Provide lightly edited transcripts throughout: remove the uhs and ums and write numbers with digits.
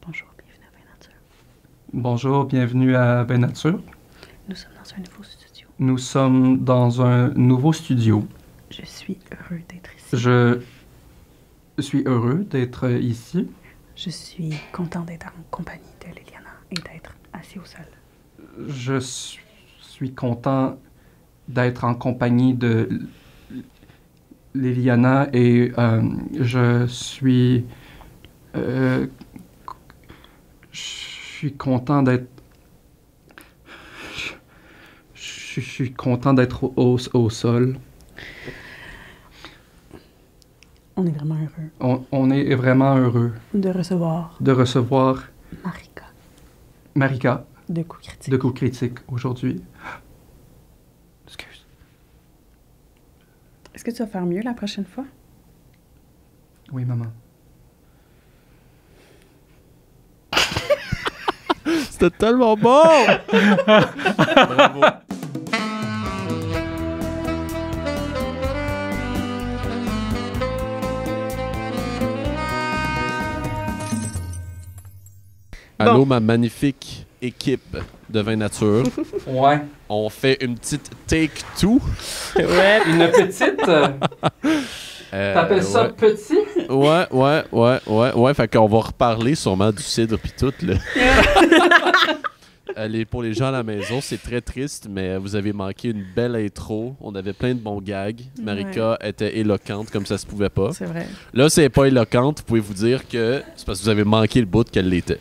Bonjour, bienvenue à Bain Nature. Bonjour, bienvenue à Bain Nature. Nous sommes dans un nouveau studio. Nous sommes dans un nouveau studio. Je suis heureux d'être ici. Je suis heureux d'être ici. Je suis content d'être en compagnie de Liliana et d'être assis au sol. Je suis content d'être en compagnie de Liliana et je suis content d'être je suis content d'être au sol. On est vraiment heureux. On est vraiment heureux de recevoir Marika de Coups Critiques. de Coups Critiques aujourd'hui. Excuse. Est-ce que tu vas faire mieux la prochaine fois? Oui, maman. C'était tellement bon! Bravo. Allô, ma magnifique équipe de Vin Nature. Ouais. On fait une petite take two. Ouais. Une petite? T'appelles ça ouais. petit? Ouais. Fait qu'on va reparler sûrement du cidre pis tout, là. Pour les gens à la maison, c'est très triste, mais vous avez manqué une belle intro. On avait plein de bons gags. Marika était éloquente comme ça se pouvait pas. C'est vrai. Là, c'est pas éloquente. Vous pouvez vous dire que c'est parce que vous avez manqué le bout qu'elle l'était.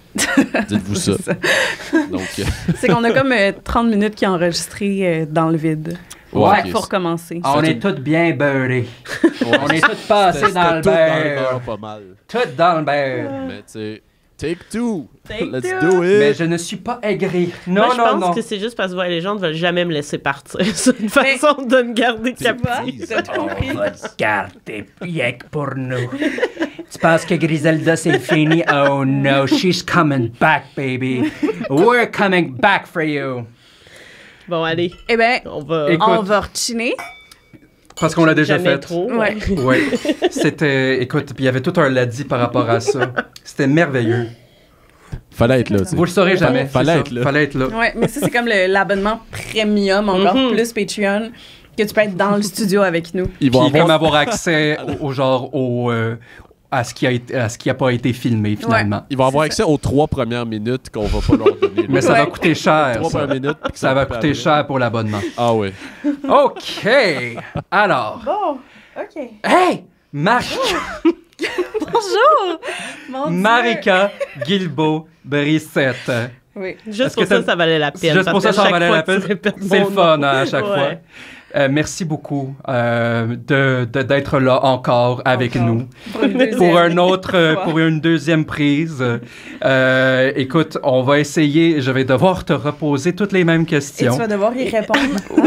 Dites-vous ça. Donc, c'est qu'on a comme 30 minutes qui est enregistré dans le vide. Ouais. Fait qu'il faut recommencer. On est toutes bien beurrés. On est toutes passées dans le beurre. pas mal. Toutes dans le beurre. Mais tu sais, take two. Take Let's two. do it. Mais je ne suis pas aigri. Non, Moi, je non, pense non. que c'est juste parce que les gens ne veulent jamais me laisser partir. C'est une façon de me garder captive. T'as tout compris? On va te garder bien pour nous. Tu penses que Griselda, c'est fini? Oh no, she's coming back, baby. We're coming back for you. Bon, allez, Eh bien, on va... Écoute. on va rechiner. Parce qu'on l'a déjà jamais fait. trop. Ouais. Oui. C'était. Écoute, puis il y avait tout un ladi par rapport à ça. C'était merveilleux. Fallait être là, tu sais. Vous le saurez jamais. Fallait c'est être ça. là. Fallait être là. Ouais, mais ça, c'est comme l'abonnement premium, encore plus Patreon, que tu peux être dans le studio avec nous. Ils Puis vont comme avoir... avoir accès à ce qui a pas été filmé finalement. Ils vont avoir accès aux 3 premières minutes qu'on va pas leur donner. Mais ça va coûter cher. 3 Ça, premières minutes. puis Ça va coupe coûter après. cher pour l'abonnement. Ah oui. OK. Alors. Bon, OK. Hey! Bonjour! Mon Dieu. Marika Guilbeault Brissette. Oui. Juste Est-ce pour que ça, t'as- ça valait la peine. Juste pour ça, parce que ça chaque valait fois la que tu peine. répètes C'est le mon fun nom. à chaque Ouais. fois. Merci beaucoup d'être là encore avec Encore. nous Pour une deuxième. pour un autre fois. pour une deuxième prise. Écoute, on va essayer. Je vais devoir te reposer toutes les mêmes Et questions. tu vas devoir y répondre.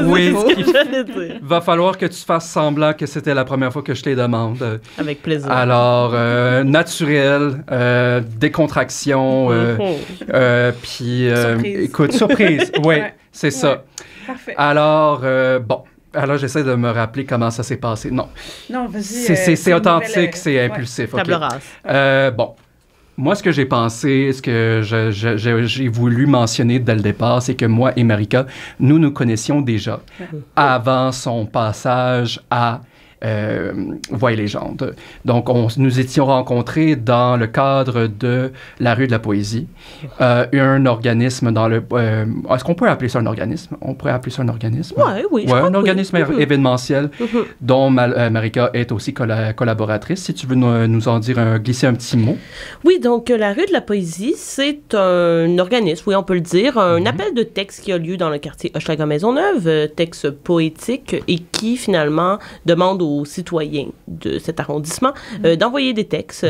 Oui. à nouveau. J'allais dire. Va falloir que tu fasses semblant que c'était la première fois que je les demande. Avec plaisir. Alors, naturel, décontraction, puis Surprise. écoute, surprise. Oui, Ouais. c'est ça. Parfait. Alors, bon. Alors, j'essaie de me rappeler comment ça s'est passé. Non, Non, vas-y. c'est une authentique, nouvelle, c'est ouais. impulsif. OK. Table rase. Bon. Moi, ce que j'ai pensé, ce que j'ai voulu mentionner dès le départ, c'est que moi et Marika, nous nous connaissions déjà avant son passage à Voix et légende. Donc, nous étions rencontrés dans le cadre de la rue de la poésie, un organisme dans le... est-ce qu'on peut appeler ça un organisme? On pourrait appeler ça un organisme? Oui, je Ouais, crois un que oui. organisme événementiel dont Marika est aussi collaboratrice. Si tu veux nous en dire, glisser un petit mot. Oui, donc la rue de la poésie, c'est un organisme, oui, on peut le dire, un appel de texte qui a lieu dans le quartier Hochelaga-Maisonneuve, texte poétique, et qui finalement demande aux citoyens de cet arrondissement d'envoyer des textes,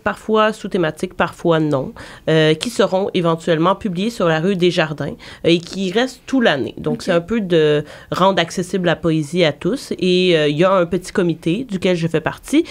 parfois sous thématique, parfois non, qui seront éventuellement publiés sur la rue Desjardins et qui restent tout l'année. Donc, c'est un peu de rendre accessible la poésie à tous. Et il y a un petit comité duquel je fais partie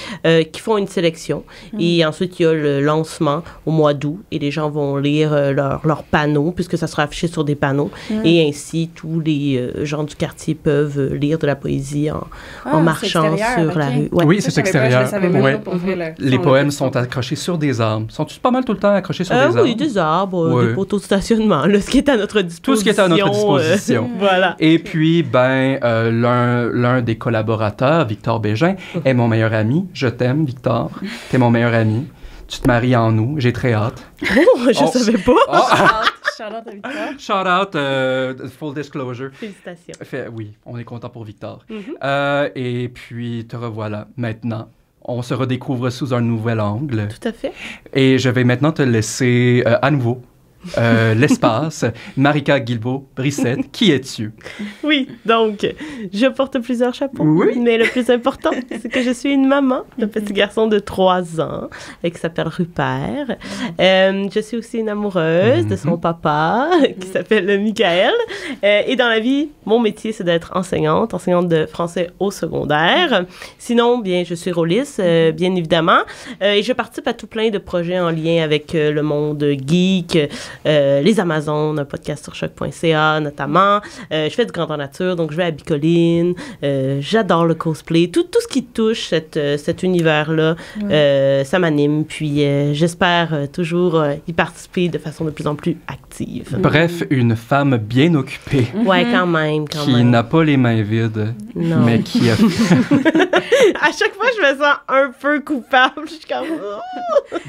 qui font une sélection. Et ensuite, il y a le lancement au mois d'août et les gens vont lire leurs panneaux puisque ça sera affiché sur des panneaux. Et ainsi, tous les gens du quartier peuvent lire de la poésie en marchant sur la rue. Oui, c'est extérieur. Je savais pas, Ouais. pour vrai, là. Les poèmes sont accrochés sur des arbres. Sont-ils pas mal tout le temps accrochés sur des arbres? Oui, des arbres, Ouais. des poteaux de stationnement, là, ce qui est à notre disposition. Tout ce qui est à notre disposition. Voilà. Et puis, l'un des collaborateurs, Victor Bégin, est mon meilleur ami. Je t'aime, Victor. T'es mon meilleur ami. Tu te maries en nous. J'ai très hâte. Je savais pas. Charlotte à Victor. Shout out, full disclosure. Félicitations. Oui, on est content pour Victor. Mm-hmm. Et puis, te revoilà maintenant. On se redécouvre sous un nouvel angle. Tout à fait. Et je vais maintenant te laisser à nouveau l'espace. Marika Guilbeault-Brissette, qui es-tu? Oui, donc, je porte plusieurs chapeaux. Oui. Mais le plus important, c'est que je suis une maman d'un petit garçon de 3 ans qui s'appelle Rupert. Je suis aussi une amoureuse de son papa qui s'appelle Michael. Et dans la vie, mon métier, c'est d'être enseignante de français au secondaire. Sinon, bien, je suis rôliste, bien évidemment. Et je participe à tout plein de projets en lien avec le monde geek, les Amazones, un podcast sur choc.ca notamment. Je fais du grandeur nature, donc je vais à Bicoline. J'adore le cosplay. Tout ce qui touche cet univers-là, ça m'anime. Puis j'espère toujours y participer de façon de plus en plus active. Bref, une femme bien occupée. Ouais, quand même. Qui n'a pas les mains vides, Non. mais qui a... À chaque fois, je me sens un peu coupable. Je suis comme...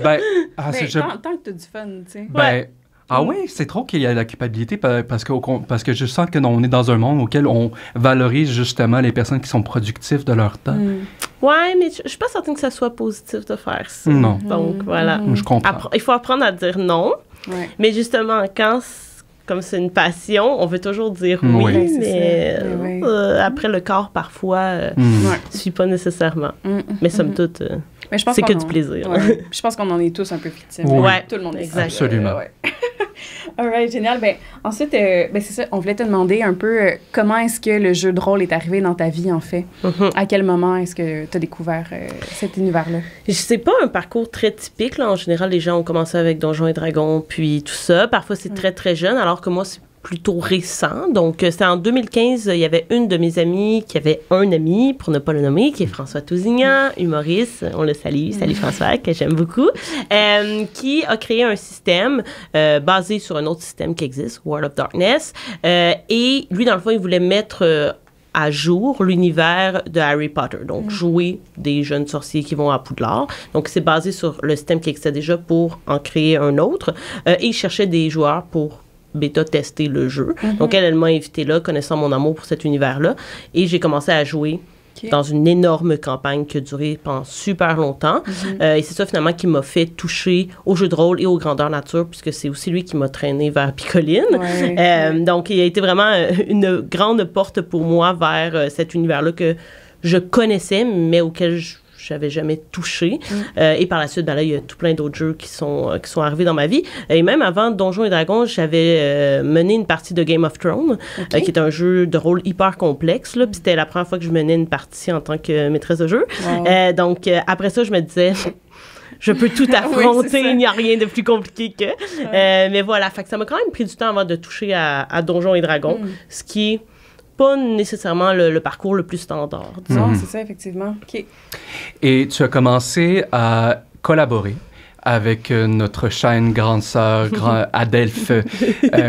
ben, Tant que t'as du fun, tu sais. Ben, ah oui, c'est trop qu'il y a la culpabilité parce que je sens que on est dans un monde auquel on valorise justement les personnes qui sont productives de leur temps. Ouais, mais je suis pas certaine que ça soit positif de faire ça. Non. Donc, voilà. Je comprends. Il faut apprendre à dire non. Ouais. Mais justement, comme c'est une passion, on veut toujours dire oui, Oui. mais Oui. après, le corps, parfois, Ouais. suit pas nécessairement. Mais somme toute, Mais je pense c'est que qu'on du plaisir. Ouais. Je pense qu'on en est tous un peu victimes. Oui. Ouais, Tout le monde est exact. Absolument. Ouais. All right, génial. Ben, ensuite, c'est ça, on voulait te demander un peu comment est-ce que le jeu de rôle est arrivé dans ta vie, en fait? À quel moment est-ce que tu as découvert cet univers-là? C'est pas un parcours très typique. Là. En général, les gens ont commencé avec Donjons et Dragons, puis tout ça. Parfois, c'est très, très jeune, alors que moi, c'est plutôt récent. Donc, c'était en 2015, il y avait une de mes amies qui avait un ami, pour ne pas le nommer, qui est François Tousignan, humoriste, on le salue, salut François, que j'aime beaucoup, qui a créé un système basé sur un autre système qui existe, World of Darkness. Et lui, dans le fond, il voulait mettre à jour l'univers de Harry Potter. Donc, jouer des jeunes sorciers qui vont à Poudlard. Donc, c'est basé sur le système qui existait déjà pour en créer un autre. Et il cherchait des joueurs pour bêta-tester le jeu. Donc, elle m'a invité là, connaissant mon amour pour cet univers-là. Et j'ai commencé à jouer dans une énorme campagne qui a duré pendant super longtemps. Et c'est ça, finalement, qui m'a fait toucher au jeu de rôle et aux grandeurs nature, puisque c'est aussi lui qui m'a traîné vers Picoline. Donc, il a été vraiment une grande porte pour moi vers cet univers-là que je connaissais, mais auquel j'avais jamais touché. Et par la suite, ben là, il y a tout plein d'autres jeux qui sont arrivés dans ma vie. Et même avant Donjons et Dragons, j'avais mené une partie de Game of Thrones, qui est un jeu de rôle hyper complexe. Là, puis c'était la première fois que je menais une partie en tant que maîtresse de jeu. Donc, après ça, je me disais... Je peux tout affronter, il n'y a rien de plus compliqué que... mais voilà, fait que ça m'a quand même pris du temps avant de toucher à Donjons et Dragons, ce qui est pas nécessairement le parcours le plus standard. Non, c'est ça, effectivement. OK. Et tu as commencé à collaborer avec notre chaîne Grande Sœur, Adelphes,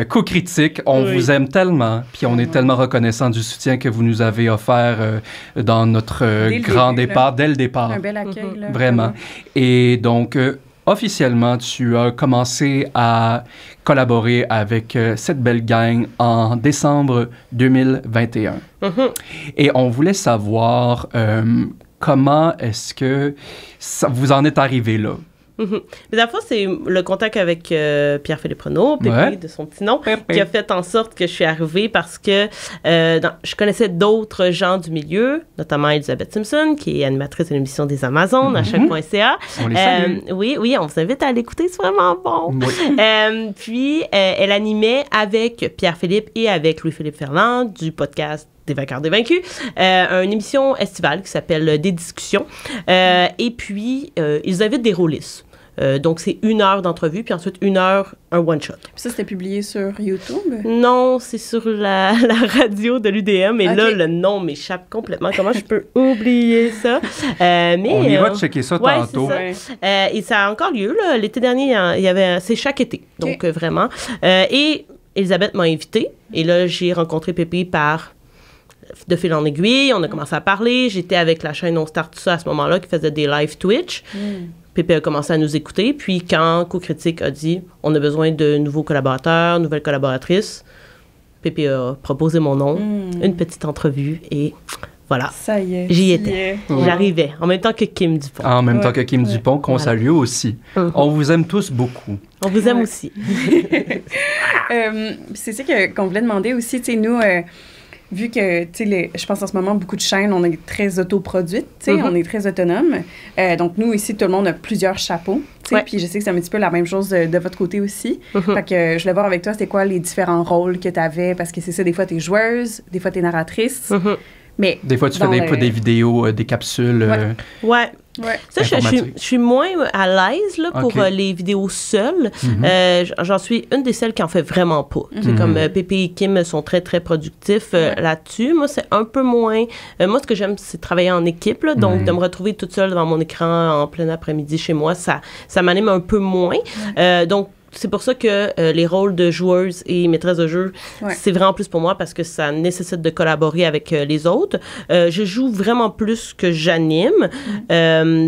Co-Critique. On vous aime tellement, puis on est tellement reconnaissant du soutien que vous nous avez offert dans notre grand départ, dès le départ. Un bel accueil, là. Vraiment. Et donc, officiellement, tu as commencé à collaborer avec cette belle gang en décembre 2021. Et on voulait savoir comment est-ce que vous en êtes arrivé là? Mais la fois, c'est le contact avec Pierre-Philippe Renaud, Pépé de son petit nom, qui a fait en sorte que je suis arrivée parce que je connaissais d'autres gens du milieu, notamment Elisabeth Simpson, qui est animatrice de l'émission des Amazones à choc.ca. On les salue. Oui, on vous invite à l'écouter, c'est vraiment bon. Puis, elle animait avec Pierre-Philippe et avec Louis-Philippe Ferland du podcast des vainqueurs des vaincus, une émission estivale qui s'appelle Des discussions. Et puis, ils invitent des rôlistes. Donc, c'est 1 heure d'entrevue, puis ensuite 1 heure, un one-shot. Puis ça, c'était publié sur YouTube? Non, c'est sur la radio de l'UDM, et là, le nom m'échappe complètement. Comment je peux oublier ça? Mais, on ira checker ça tantôt. Ça. Et ça a encore lieu. Là. L'été dernier, c'est chaque été, donc vraiment. Et Elisabeth m'a invitée, et là, j'ai rencontré Pépé de fil en aiguille. On a commencé à parler. J'étais avec la chaîne On Start Tout Ça à ce moment-là, qui faisait des live Twitch. Pépé a commencé à nous écouter. Puis quand Co-Critique a dit « On a besoin de nouveaux collaborateurs, nouvelles collaboratrices », Pépé a proposé mon nom, une petite entrevue, et voilà. Ça y est. J'y étais. J'arrivais. En même temps que Kim Dupont. En même temps que Kim Dupont, qu'on salue aussi. On vous aime tous beaucoup. On vous aime aussi. C'est ça qu'on voulait demander aussi, tu sais, nous... vu que, tu sais, je pense en ce moment, beaucoup de chaînes, on est très autoproduites, tu sais, on est très autonome. Donc, nous, ici, tout le monde a plusieurs chapeaux, tu sais, puis je sais que c'est un petit peu la même chose de votre côté aussi. Fait que je voulais voir avec toi, c'était quoi les différents rôles que tu avais, parce que c'est ça, des fois, tu es joueuse, des fois, tu es narratrice, mais... Des fois, tu fais des vidéos, des capsules... Ouais. Ça, je suis moins à l'aise là, pour les vidéos seules. J'en suis une des celles qui en fait vraiment pas. C'est comme Pépé et Kim sont très, très productifs là-dessus. Moi, c'est un peu moins... moi, ce que j'aime, c'est travailler en équipe. Là, donc, de me retrouver toute seule devant mon écran en plein après-midi chez moi, ça m'anime un peu moins. Donc, c'est pour ça que les rôles de joueuse et maîtresse de jeu, c'est vraiment plus pour moi parce que ça nécessite de collaborer avec les autres. Je joue vraiment plus que j'anime.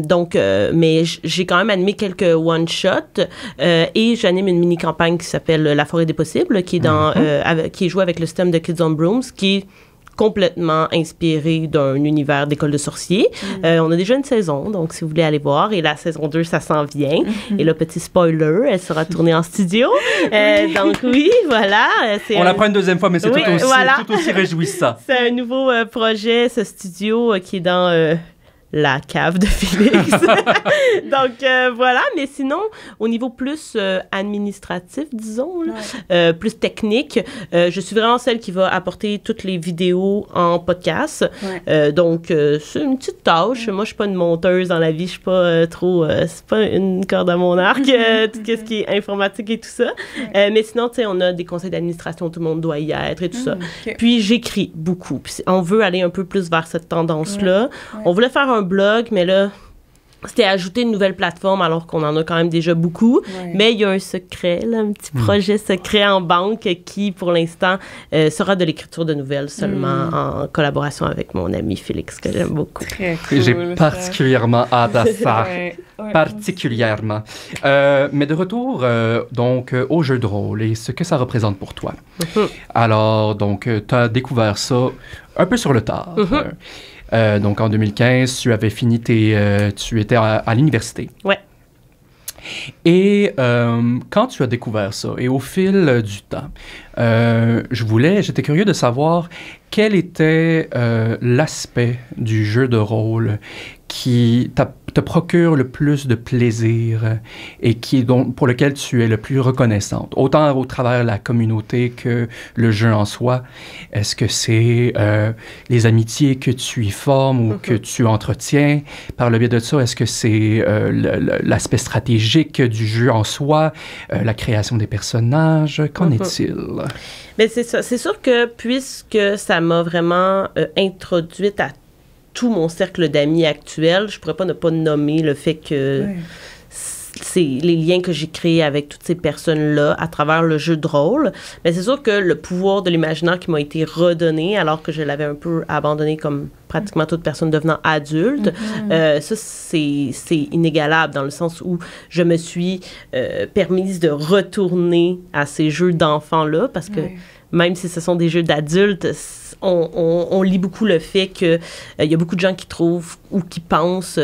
Donc, mais j'ai quand même animé quelques one-shots et j'anime une mini-campagne qui s'appelle La forêt des possibles, qui est, qui est jouée avec le système de Kids on Brooms, qui est complètement inspiré d'un univers d'école de sorciers. On a déjà une saison, donc si vous voulez aller voir, et la saison 2, ça s'en vient. Et le petit spoiler, elle sera tournée en studio. Donc oui, voilà. On la prend une deuxième fois, mais c'est tout aussi réjouissant. C'est un nouveau projet, ce studio, qui est dans... la cave de Félix. Donc, voilà. Mais sinon, au niveau plus administratif, disons, là, plus technique, je suis vraiment celle qui va apporter toutes les vidéos en podcast. Donc, c'est une petite tâche. Moi, je suis pas une monteuse dans la vie. Je suis pas trop... c'est pas une corde à mon arc, tout ce qui est informatique et tout ça. Mais sinon, tu sais, on a des conseils d'administration. Tout le monde doit y être et tout ça. Puis, j'écris beaucoup. Puis, on veut aller un peu plus vers cette tendance-là. On voulait faire un blog, mais là, c'était ajouter une nouvelle plateforme alors qu'on en a quand même déjà beaucoup. Mais il y a un secret, là, un petit projet secret en banque qui, pour l'instant, sera de l'écriture de nouvelles seulement en collaboration avec mon ami Félix, que j'aime beaucoup. Très cool. J'ai particulièrement hâte à ça. Particulièrement. Mais de retour, donc, au jeu de rôle et ce que ça représente pour toi. Alors, donc, tu as découvert ça un peu sur le tard. Donc, en 2015, tu avais fini tu étais à l'université. Ouais. Et quand tu as découvert ça, et au fil du temps, j'étais curieux de savoir quel était l'aspect du jeu de rôle qui te procure le plus de plaisir et pour lequel tu es le plus reconnaissante, autant au travers de la communauté que le jeu en soi. Est-ce que c'est les amitiés que tu y formes ou que tu entretiens par le biais de ça? Est-ce que c'est l'aspect stratégique du jeu en soi, la création des personnages? Qu'en est-il? Bien, c'est ça. C'est sûr que puisque ça m'a vraiment introduite à tout mon cercle d'amis actuel, je pourrais pas ne pas nommer le fait que c'est les liens que j'ai créés avec toutes ces personnes-là à travers le jeu de rôle. Mais c'est sûr que le pouvoir de l'imaginaire qui m'a été redonné alors que je l'avais un peu abandonné comme pratiquement toute personne devenant adulte, ça, c'est inégalable dans le sens où je me suis permise de retourner à ces jeux d'enfants-là parce que même si ce sont des jeux d'adultes, on lit beaucoup le fait qu'il y a beaucoup de gens qui trouvent ou qui pensent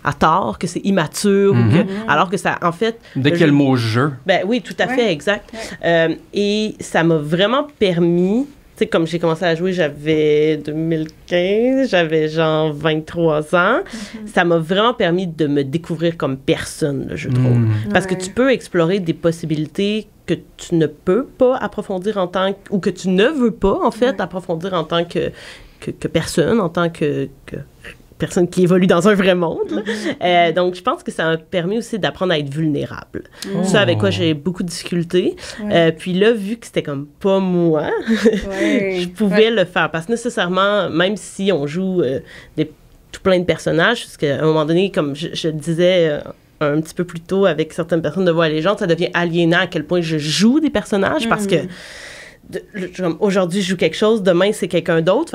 à tort, que c'est immature, ou alors que ça, en fait... Dès qu'il y a le mot « jeu ». Ben oui, tout à fait, exact. Et ça m'a vraiment permis... Tu sais, comme j'ai commencé à jouer, j'avais 2015, j'avais genre 23 ans. Ça m'a vraiment permis de me découvrir comme personne, le jeu de rôle. Parce que tu peux explorer des possibilités que tu ne peux pas approfondir ou que tu ne veux pas, en fait, approfondir en tant que personne, en tant que personne qui évolue dans un vrai monde. Donc, je pense que ça m'a permis aussi d'apprendre à être vulnérable. Ça, avec quoi j'ai beaucoup de difficultés. Puis là, vu que c'était comme pas moi, je pouvais le faire. Parce que nécessairement, même si on joue tout plein de personnages, parce qu'à un moment donné, comme je le disais un petit peu plus tôt avec certaines personnes de Voix allégeante, ça devient aliénant à quel point je joue des personnages parce que aujourd'hui, je joue quelque chose, demain, c'est quelqu'un d'autre.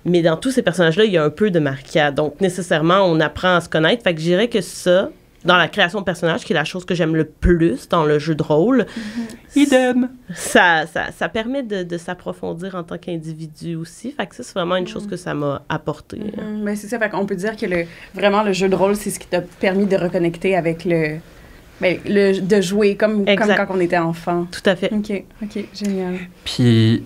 Mais dans tous ces personnages-là, il y a un peu de Marica. Donc, nécessairement, on apprend à se connaître. Fait que je dirais que ça, dans la création de personnages, qui est la chose que j'aime le plus dans le jeu de rôle, idem. Ça permet de s'approfondir en tant qu'individu aussi. Fait que ça, c'est vraiment une chose que ça m'a apporté. Ben, c'est ça. Fait qu'on peut dire que vraiment, le jeu de rôle, c'est ce qui t'a permis de reconnecter avec de jouer comme quand on était enfant. Tout à fait. OK, génial. Puis...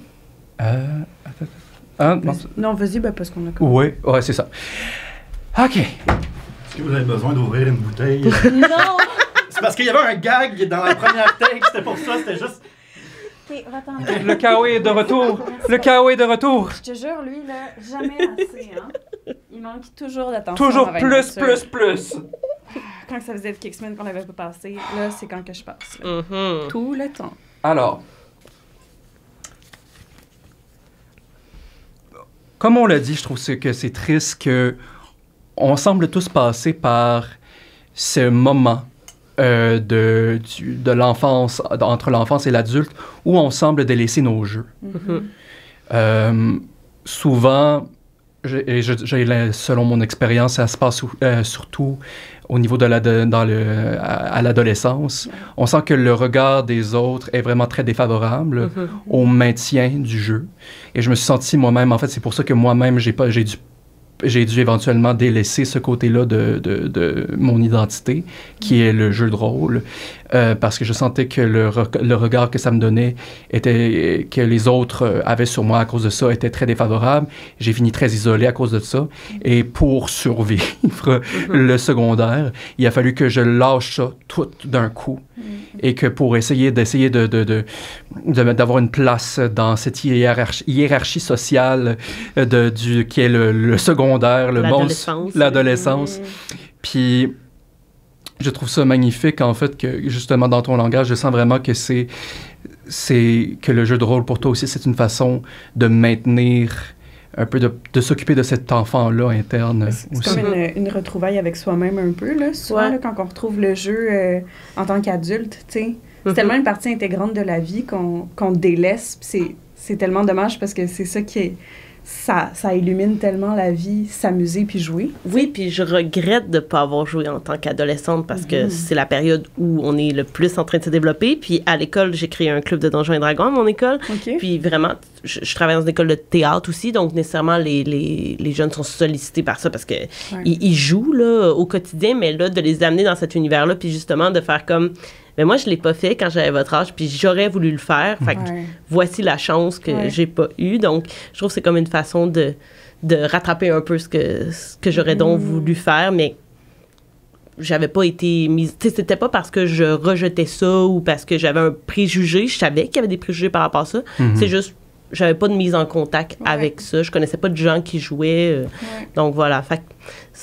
non, vas-y, parce qu'on a... Oui, c'est ça. OK. Est-ce que vous avez besoin d'ouvrir une bouteille? Non! C'est parce qu'il y avait un gag dans la première take, c'était pour ça, c'était juste... OK, attends. Le chaos est de retour. Le chaos est de retour. Je te jure, lui, là, jamais assez, hein? Il manque toujours d'attention. Toujours plus. Quand ça faisait quelques semaines qu'on n'avait pas passé, là, c'est quand que je passe. Tout le temps. Alors, comme on l'a dit, je trouve que c'est triste qu'on semble tous passer par ce moment de l'enfance, entre l'enfance et l'adulte, où on semble délaisser nos jeux. Souvent, selon mon expérience, ça se passe surtout au niveau à l'adolescence. On sent que le regard des autres est vraiment très défavorable au maintien du jeu. Et je me suis senti moi-même, en fait, c'est pour ça que moi-même, j'ai dû éventuellement délaisser ce côté-là de mon identité, qui est le jeu de rôle, parce que je sentais que le regard que ça me donnait, que les autres avaient sur moi à cause de ça, était très défavorable. J'ai fini très isolé à cause de ça. Et pour survivre le secondaire, il a fallu que je lâche ça tout d'un coup. Et que pour essayer d'avoir une place dans cette hiérarchie sociale qui est le secondaire, le monde, l'adolescence. Puis je trouve ça magnifique, en fait, que justement dans ton langage, je sens vraiment que c'est que le jeu de rôle pour toi aussi, c'est une façon de maintenir un peu de s'occuper de cet enfant-là interne. C'est comme une retrouvaille avec soi-même un peu, là. Souvent, là, quand on retrouve le jeu en tant qu'adulte, tu sais, c'est tellement une partie intégrante de la vie qu'on délaisse. C'est tellement dommage parce que c'est ça qui est... Ça illumine tellement la vie, s'amuser puis jouer. Oui, puis je regrette de ne pas avoir joué en tant qu'adolescente parce que c'est la période où on est le plus en train de se développer. Puis à l'école, j'ai créé un club de Donjons et Dragons à mon école. Puis vraiment, je travaille dans une école de théâtre aussi, donc nécessairement, les jeunes sont sollicités par ça parce que ils jouent là, au quotidien, mais là, de les amener dans cet univers-là, puis justement de faire comme... Mais moi, je ne l'ai pas fait quand j'avais votre âge, puis j'aurais voulu le faire. Fait que voici la chance que j'ai pas eue. Donc, je trouve que c'est comme une façon de rattraper un peu ce que j'aurais donc voulu faire, mais j'avais pas été mise... Tu sais, c'était pas parce que je rejetais ça ou parce que j'avais un préjugé. Je savais qu'il y avait des préjugés par rapport à ça. C'est juste... J'avais pas de mise en contact avec ça. Je connaissais pas de gens qui jouaient. Donc, voilà. Fait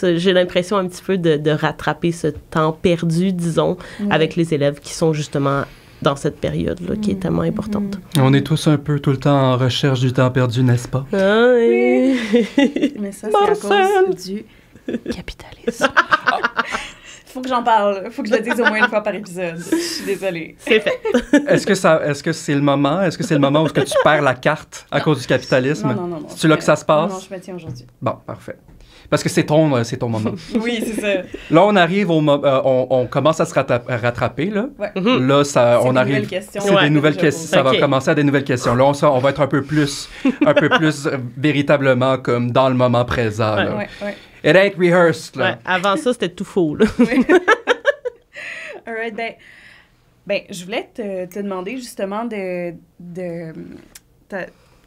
que j'ai l'impression un petit peu de rattraper ce temps perdu, disons, avec les élèves qui sont justement dans cette période-là qui est tellement importante. On est tous un peu tout le temps en recherche du temps perdu, n'est-ce pas? Oui. Mais ça, c'est à cause du capitalisme. Faut que j'en parle. Faut que je le dise au moins une fois par épisode. Je suis désolée. C'est fait. Est-ce que c'est le moment? Est-ce que c'est le moment où tu perds la carte à cause du capitalisme? Non. C'est là que ça se passe? Non, je me tiens aujourd'hui. Bon, parfait. Parce que c'est ton moment. Oui, c'est ça. Là, on arrive on commence à se rattraper, là. Là, on arrive... C'est des nouvelles questions. Ça va commencer à des nouvelles questions. Là, on va être un peu plus véritablement comme dans le moment présent, là. It ain't rehearsed, là. Avant ça, c'était tout faux, là. All right, ben, je voulais te demander justement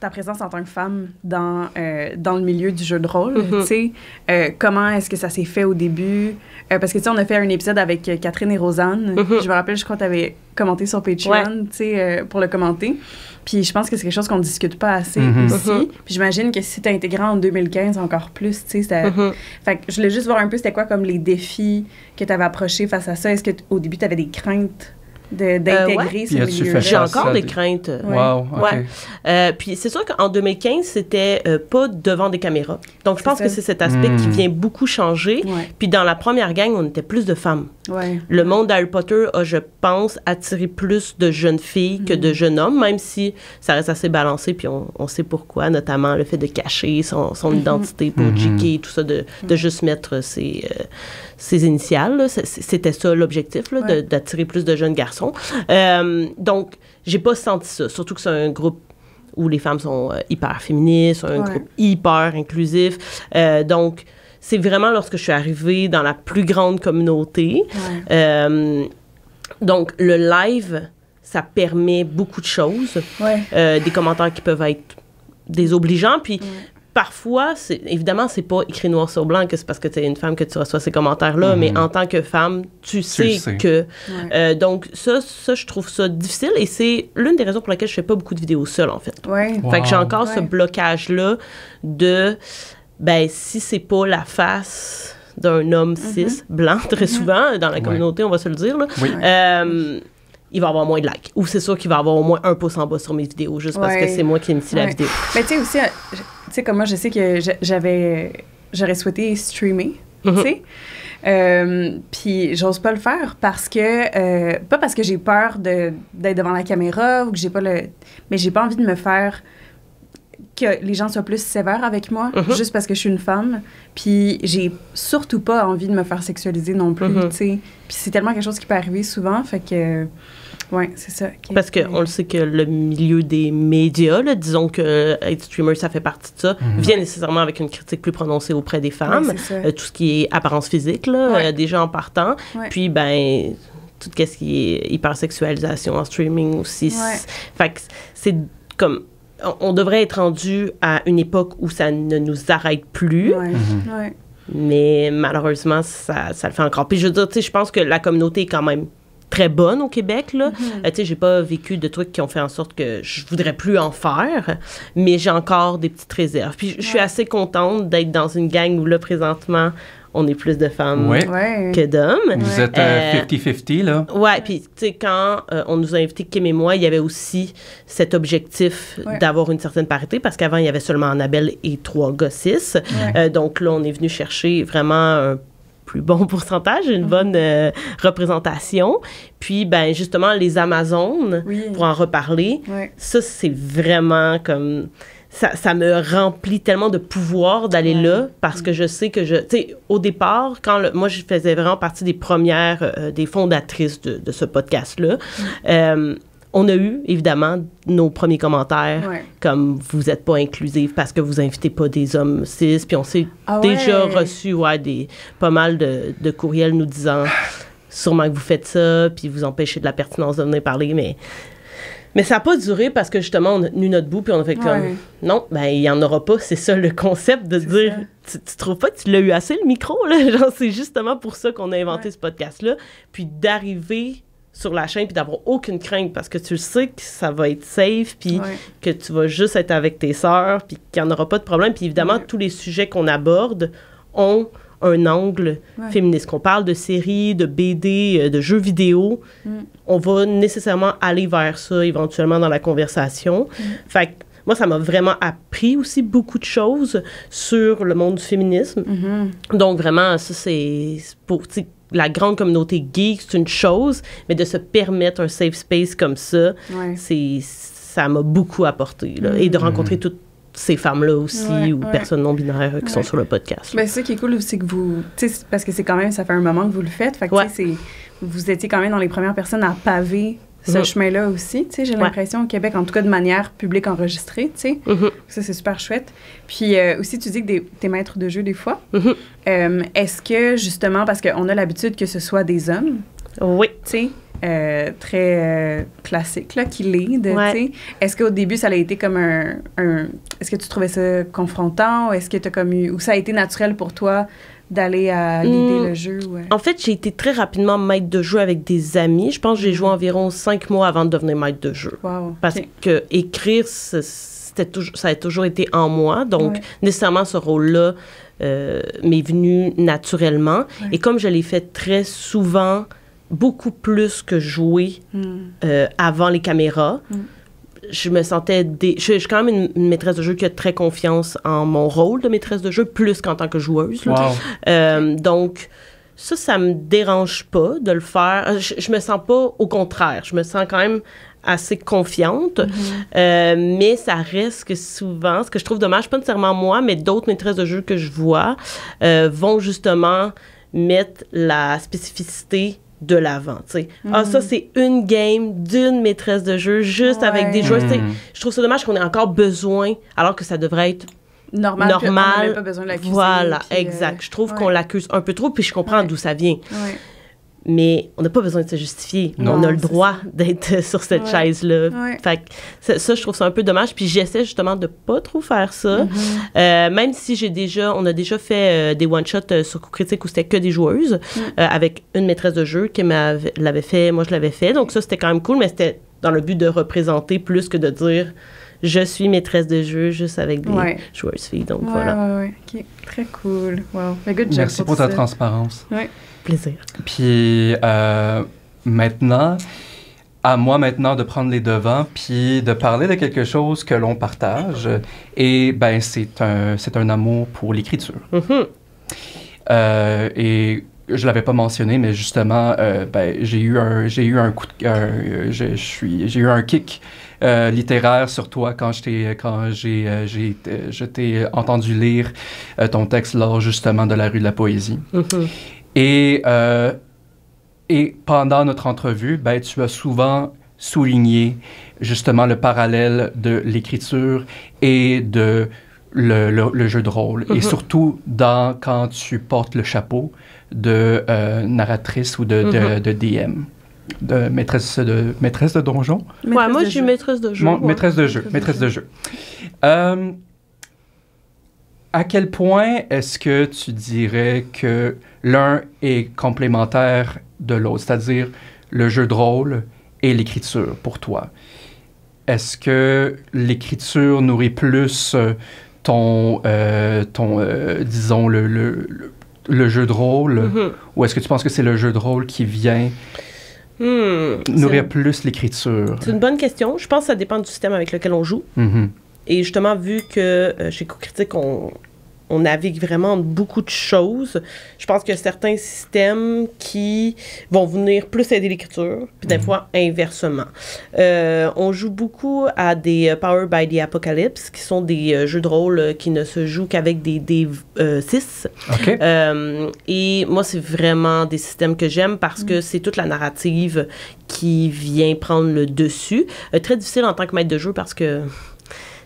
ta présence en tant que femme dans le milieu du jeu de rôle, tu sais, comment est-ce que ça s'est fait au début? Parce que, tu sais, on a fait un épisode avec Catherine et Rosanne. Je me rappelle, je crois que tu avais commenté sur Patreon, tu sais, pour le commenter. Puis je pense que c'est quelque chose qu'on ne discute pas assez aussi. Puis j'imagine que si tu as intégré en 2015, encore plus, tu sais, fait que je voulais juste voir un peu c'était quoi comme les défis que tu avais approchés face à ça. Est-ce qu'au début, tu avais des craintes d'intégrer ce milieu-là? J'ai encore des craintes. Wow, OK. Puis c'est sûr qu'en 2015, c'était pas devant des caméras. Donc je pense que c'est cet aspect qui vient beaucoup changer. Puis dans la première gang, on était plus de femmes. Le monde d'Harry Potter a, je pense, attiré plus de jeunes filles que de jeunes hommes, même si ça reste assez balancé, puis on sait pourquoi, notamment le fait de cacher son identité pour JK, tout ça, de juste mettre ses initiales. Là. C'était ça l'objectif, là, d'attirer plus de jeunes garçons. Donc, j'ai pas senti ça, surtout que c'est un groupe où les femmes sont hyper féministes, un groupe hyper inclusif. Donc, c'est vraiment lorsque je suis arrivée dans la plus grande communauté. Donc, le live, ça permet beaucoup de choses. Des commentaires qui peuvent être désobligeants. Puis, parfois, évidemment, c'est pas écrit noir sur blanc que c'est parce que tu es une femme que tu reçois ces commentaires-là, mais en tant que femme, tu sais que... donc, ça, je trouve ça difficile et c'est l'une des raisons pour lesquelles je fais pas beaucoup de vidéos seule, en fait. Fait que j'ai encore ce blocage-là de... Ben, si c'est pas la face d'un homme cis, blanc, très souvent, dans la communauté, on va se le dire, là, il va avoir moins de likes. Ou c'est sûr qu'il va avoir au moins un pouce en bas sur mes vidéos, juste parce que c'est moi qui initie la vidéo. Mais tu sais aussi, tu sais, comme moi, je sais que j'aurais souhaité streamer, tu sais. Puis j'ose pas le faire parce que, pas parce que j'ai peur d'être devant la caméra ou que j'ai pas mais j'ai pas envie de me faire... que les gens soient plus sévères avec moi, juste parce que je suis une femme. Puis j'ai surtout pas envie de me faire sexualiser non plus, tu sais. Puis c'est tellement quelque chose qui peut arriver souvent, fait que... Ouais, c'est ça. Parce qu'on le sait que le milieu des médias, là, disons que être streamer, ça fait partie de ça, vient nécessairement avec une critique plus prononcée auprès des femmes. Tout ce qui est apparence physique, là, déjà en partant. Puis, ben... tout ce qui est hypersexualisation en streaming aussi. Fait que c'est comme... On devrait être rendu à une époque où ça ne nous arrête plus. Mais malheureusement, ça le fait encore. Puis je veux dire, tu sais, je pense que la communauté est quand même très bonne au Québec, là. Tu sais, j'ai pas vécu de trucs qui ont fait en sorte que je voudrais plus en faire, mais j'ai encore des petites réserves. Puis je suis assez contente d'être dans une gang où, là, présentement, on est plus de femmes que d'hommes. Vous êtes 50-50, là? Ouais, puis, tu sais, quand on nous a invités, Kim et moi, il y avait aussi cet objectif d'avoir une certaine parité, parce qu'avant, il y avait seulement Annabelle et 3 gars cis. Donc là, on est venu chercher vraiment un plus bon pourcentage, une bonne représentation. Puis, ben justement, les Amazones, pour en reparler, ça, c'est vraiment comme... Ça me remplit tellement de pouvoir d'aller là parce que je sais que tu sais, au départ, moi, je faisais vraiment partie des premières, des fondatrices de ce podcast-là. On a eu, évidemment, nos premiers commentaires comme « vous n'êtes pas inclusif parce que vous invitez pas des hommes cis ». Puis on s'est déjà reçu pas mal de courriels nous disant « sûrement que vous faites ça, puis vous empêchez de la pertinence de venir parler », mais ça n'a pas duré parce que, justement, on a tenu notre bout puis on a fait comme... Non, ben il n'y en aura pas. C'est ça, le concept de dire... Tu trouves pas que tu l'as eu assez, le micro, là? Genre, c'est justement pour ça qu'on a inventé ce podcast-là. Puis d'arriver sur la chaîne puis d'avoir aucune crainte parce que tu sais que ça va être safe puis que tu vas juste être avec tes sœurs puis qu'il n'y en aura pas de problème. Puis évidemment, tous les sujets qu'on aborde ont un angle féministe. Qu'on parle de séries, de BD, de jeux vidéo, on va nécessairement aller vers ça éventuellement dans la conversation. Fait que moi, ça m'a vraiment appris aussi beaucoup de choses sur le monde du féminisme. Donc vraiment, ça, c'est pour... La grande communauté geek, c'est une chose, mais de se permettre un safe space comme ça, ça m'a beaucoup apporté. Là, et de rencontrer toutes ces femmes-là aussi, ou personnes non-binaires qui sont sur le podcast. Ben, c'est ça qui est cool aussi que vous... Parce que c'est quand même... Ça fait un moment que vous le faites. Fait que, vous étiez quand même dans les premières personnes à paver ce chemin-là aussi. J'ai l'impression au Québec, en tout cas de manière publique enregistrée. Ça, c'est super chouette. Puis aussi, tu dis que t'es maître de jeu des fois. Est-ce que, justement, parce qu'on a l'habitude que ce soit des hommes... Oui. très classique, là, qui lead, tu sais. Est-ce qu'au début, ça a été comme est-ce que tu trouvais ça confrontant? Ou est-ce que tu as comme ou ça a été naturel pour toi d'aller à leader le jeu? En fait, j'ai été très rapidement maître de jeu avec des amis. Je pense que j'ai joué environ 5 mois avant de devenir maître de jeu. Wow. Parce que écrire, ça a toujours été en moi. Donc, nécessairement, ce rôle-là m'est venu naturellement. Ouais. Et comme je l'ai fait très souvent, beaucoup plus que jouer avant les caméras, je me sentais... Je suis quand même une maîtresse de jeu qui a très confiance en mon rôle de maîtresse de jeu, plus qu'en tant que joueuse. Wow. Donc, ça me dérange pas de le faire. Je me sens pas au contraire. Je me sens quand même assez confiante, mais ça reste que souvent, ce que je trouve dommage, pas nécessairement moi, mais d'autres maîtresses de jeu que je vois vont justement mettre la spécificité de l'avant, tu sais. Ah, ça, c'est une game d'une maîtresse de jeu, juste avec des joueurs. Je trouve ça dommage qu'on ait encore besoin, alors que ça devrait être normal. On n'a même pas besoin de l'accuser. Voilà, exact. Je trouve qu'on l'accuse un peu trop, puis je comprends d'où ça vient. Mais on n'a pas besoin de se justifier. Non, on a le droit d'être sur cette chaise-là. Fait que ça, je trouve ça un peu dommage. Puis j'essaie justement de pas trop faire ça. Même si on a déjà fait des one-shots sur Coup Critique où c'était que des joueuses, avec une maîtresse de jeu qui l'avait fait, moi je l'avais fait. Donc ça, c'était quand même cool, mais c'était dans le but de représenter plus que de dire « je suis maîtresse de jeu » juste avec des joueuses filles. Donc voilà. OK, très cool. Wow. Good job. Merci pour ta transparence. Plaisir. Puis maintenant, à moi maintenant de prendre les devants, puis de parler de quelque chose que l'on partage. Et ben c'est un amour pour l'écriture. Et je l'avais pas mentionné, mais justement, j'ai eu un coup de cœur. J'ai eu un kick littéraire sur toi quand je t'ai entendu lire ton texte lors justement de la rue de la poésie. Et pendant notre entrevue, tu as souvent souligné justement le parallèle de l'écriture et de le jeu de rôle. Et surtout quand tu portes le chapeau de narratrice ou de DM. De maîtresse de donjon. Ouais, moi, je suis maîtresse de jeu. Maîtresse de jeu. À quel point est-ce que tu dirais que l'un est complémentaire de l'autre, c'est-à-dire le jeu de rôle et l'écriture pour toi? Est-ce que l'écriture nourrit plus disons, le jeu de rôle, ou est-ce que tu penses que c'est le jeu de rôle qui vient nourrir plus l'écriture? C'est une bonne question. Je pense que ça dépend du système avec lequel on joue. Et justement, vu que chez Coup Critique, on navigue vraiment beaucoup de choses, je pense qu'il y a certains systèmes qui vont venir plus aider l'écriture, puis des fois inversement. On joue beaucoup à des Power by the Apocalypse, qui sont des jeux de rôle qui ne se jouent qu'avec des 6. Okay. Et moi, c'est vraiment des systèmes que j'aime parce que c'est toute la narrative qui vient prendre le dessus. Très difficile en tant que maître de jeu parce que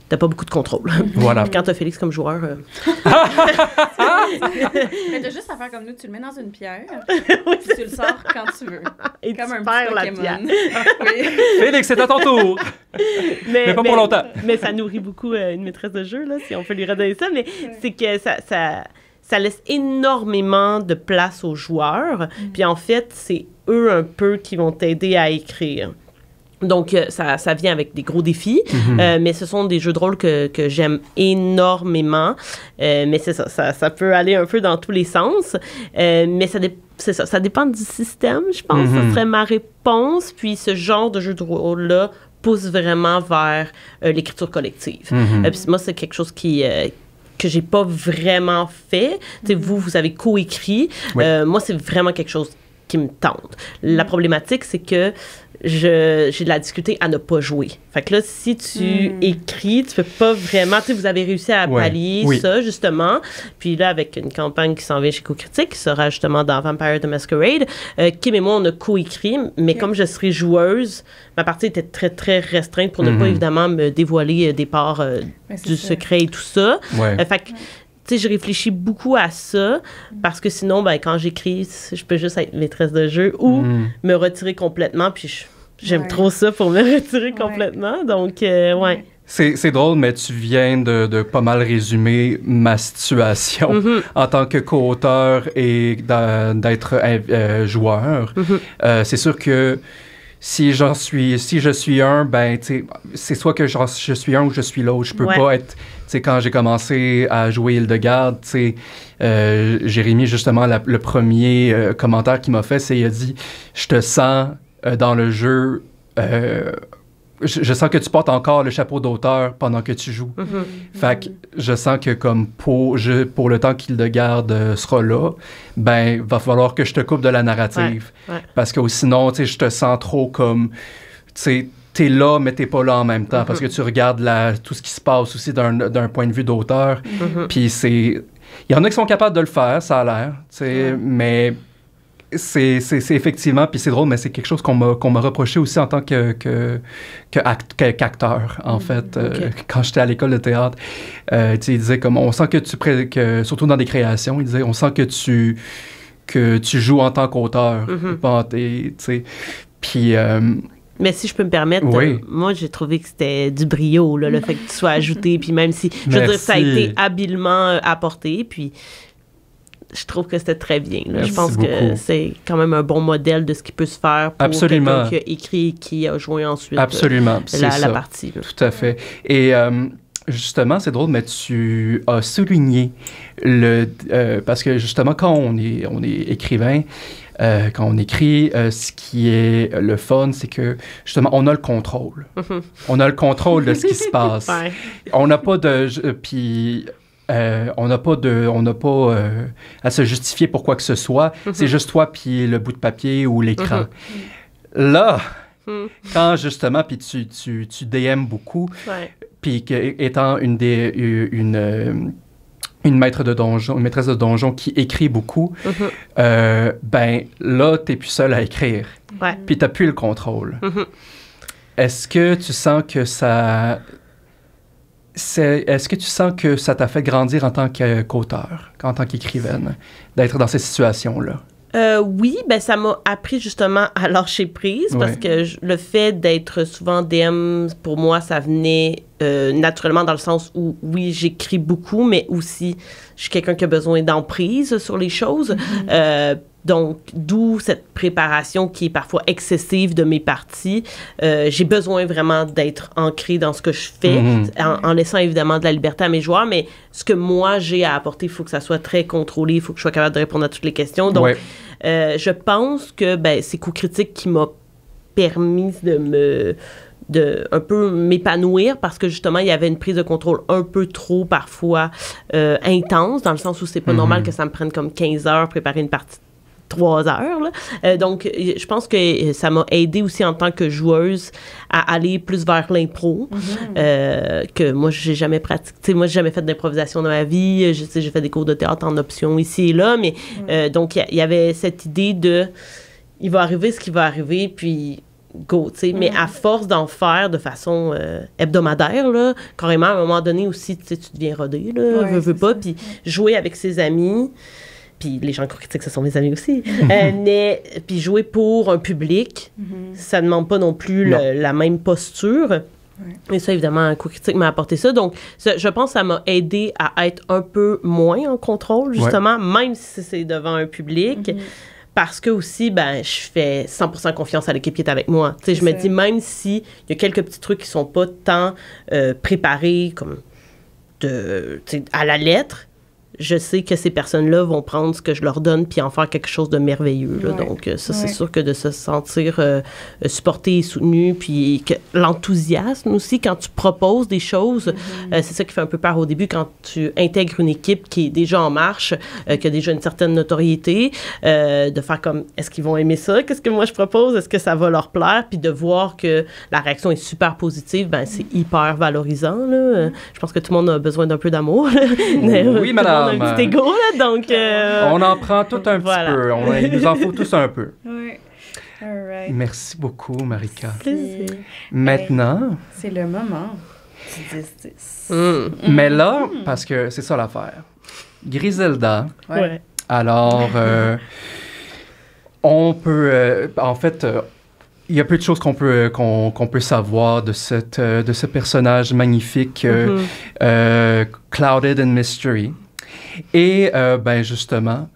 t'as pas beaucoup de contrôle. Voilà. Quand t'as Félix comme joueur... Mais t'as juste à faire comme nous, tu le mets dans une pierre, tu le sors quand tu veux. Et comme tu un perds petit la Pokémon. pierre. Félix, c'est à ton tour! mais pas pour longtemps. Mais ça nourrit beaucoup une maîtresse de jeu, là, si on peut lui redonner ça. Mais c'est que ça laisse énormément de place aux joueurs. Puis en fait, c'est eux un peu qui vont t'aider à écrire. Donc, ça vient avec des gros défis, mais ce sont des jeux de rôle que j'aime énormément. Mais c'est ça peut aller un peu dans tous les sens. Mais ça dépend du système, je pense. Ça serait ma réponse. Puis ce genre de jeu de rôle-là pousse vraiment vers l'écriture collective. Puis moi, c'est quelque chose que j'ai pas vraiment fait. Vous avez coécrit. Oui. Moi, c'est vraiment quelque chose qui me tente. La problématique, c'est que j'ai de la difficulté à ne pas jouer. Fait que là, si tu écris, tu peux pas vraiment... Tu sais, vous avez réussi à pallier ça, justement. Puis là, avec une campagne qui s'en vient chez Coup Critique, qui sera justement dans Vampire the Masquerade, Kim et moi, on a coécrit, mais comme je serai joueuse, ma partie était très, très restreinte pour ne pas, évidemment, me dévoiler des parts du secret et tout ça. Fait que sais, je réfléchis beaucoup à ça parce que sinon, ben, quand j'écris, je peux juste être maîtresse de jeu ou me retirer complètement. Puis j'aime trop ça pour me retirer complètement. Donc, ouais. C'est drôle, mais tu viens de pas mal résumer ma situation en tant que co-auteur et d'être joueur. C'est sûr que si je suis un, ben, tu sais, c'est soit que je suis un ou je suis l'autre. Je peux pas être, tu sais, quand j'ai commencé à jouer Hildegarde, tu sais, Jérémy, justement, le premier commentaire qu'il m'a fait, c'est, il a dit, je te sens dans le jeu, je sens que tu portes encore le chapeau d'auteur pendant que tu joues. Fait que je sens que comme pour le temps qu'Hildegarde sera là, ben, va falloir que je te coupe de la narrative. Parce que sinon, tu sais, je te sens trop comme, tu sais, t'es là, mais t'es pas là en même temps. Parce que tu regardes tout ce qui se passe aussi d'un point de vue d'auteur. Puis il y en a qui sont capables de le faire, ça a l'air, tu sais, mais... C'est effectivement, puis c'est drôle, mais c'est quelque chose qu'on m'a reproché aussi en tant qu'acteur, en fait, quand j'étais à l'école de théâtre. Il disait comme, on sent que surtout dans des créations, il disait, on sent que tu joues en tant qu'auteur. Puis... mais si je peux me permettre, moi, j'ai trouvé que c'était du brio, là, le fait que tu sois ajouté, puis même si, je veux dire, ça a été habilement apporté, puis... Je trouve que c'était très bien. Là. Je pense que c'est quand même un bon modèle de ce qui peut se faire pour quelqu'un qui a écrit et qui a joué ensuite la partie. Là. Tout à fait. Et justement, c'est drôle, mais tu as souligné parce que justement, quand on est écrivain, quand on écrit, ce qui est le fun, c'est que, justement, on a le contrôle. On a le contrôle de ce qui se passe. On n'a pas de... Puis... on n'a pas à se justifier pour quoi que ce soit. C'est juste toi puis le bout de papier ou l'écran. Là, quand justement, puis tu DM beaucoup, puis étant une maîtresse de donjon qui écrit beaucoup, ben là, t'es plus seul à écrire. Puis t'as plus le contrôle. Est-ce que tu sens que ça... Est-ce que tu sens que ça t'a fait grandir en tant qu'auteur, en tant qu'écrivaine, d'être dans ces situations-là? Oui, ben ça m'a appris justement à lâcher prise parce que le fait d'être souvent DM, pour moi, ça venait naturellement dans le sens où, oui, j'écris beaucoup, mais aussi, je suis quelqu'un qui a besoin d'emprise sur les choses. Donc, d'où cette préparation qui est parfois excessive de mes parties. J'ai besoin vraiment d'être ancré dans ce que je fais, en laissant évidemment de la liberté à mes joueurs, mais ce que moi j'ai à apporter, il faut que ça soit très contrôlé, il faut que je sois capable de répondre à toutes les questions. Donc, je pense que c'est Coup Critique qui m'a permis de un peu m'épanouir parce que justement il y avait une prise de contrôle un peu trop parfois intense, dans le sens où c'est pas normal que ça me prenne comme 15 heures préparer une partie 3 heures. Là. Donc, je pense que ça m'a aidé aussi en tant que joueuse à aller plus vers l'impro, que moi, j'ai jamais pratiqué. Moi, j'ai jamais fait d'improvisation dans ma vie. J'ai fait des cours de théâtre en option ici et là, mais donc, il y avait cette idée de il va arriver ce qui va arriver, puis go, tu sais. Mais à force d'en faire de façon hebdomadaire, là, carrément, à un moment donné aussi, tu deviens rodé, là, veux pas, puis jouer avec ses amis... Puis les gens critiquent, ce sont mes amis aussi. Mais puis jouer pour un public, ça ne demande pas non plus la même posture. Et ça, évidemment, un Coup Critique m'a apporté ça. Donc, je pense que ça m'a aidé à être un peu moins en contrôle, justement, même si c'est devant un public. Parce que aussi, je fais 100% confiance à l'équipe qui est avec moi. Tu sais, je me dis, même s'il y a quelques petits trucs qui sont pas tant préparés comme à la lettre, je sais que ces personnes-là vont prendre ce que je leur donne puis en faire quelque chose de merveilleux. Là. Donc, ça, c'est sûr que de se sentir supporté et soutenu, puis que l'enthousiasme aussi, quand tu proposes des choses, c'est ça qui fait un peu peur au début, quand tu intègres une équipe qui est déjà en marche, qui a déjà une certaine notoriété, de faire comme, est-ce qu'ils vont aimer ça? Qu'est-ce que moi je propose? Est-ce que ça va leur plaire? Puis de voir que la réaction est super positive, c'est hyper valorisant. Là. Je pense que tout le monde a besoin d'un peu d'amour. Oui, madame. On a un petit égo, là, donc... On en prend tout un petit peu. Il nous en faut tous un peu. Oui. All right. Merci beaucoup, Marika. Plaisir. Maintenant... c'est le moment. Mm. Mais là, parce que c'est ça l'affaire. Griselda, Ouais. alors, on peut... en fait, il y a peu de choses qu'on peut savoir de ce personnage magnifique, Clouded in Mystery. Et, ben justement,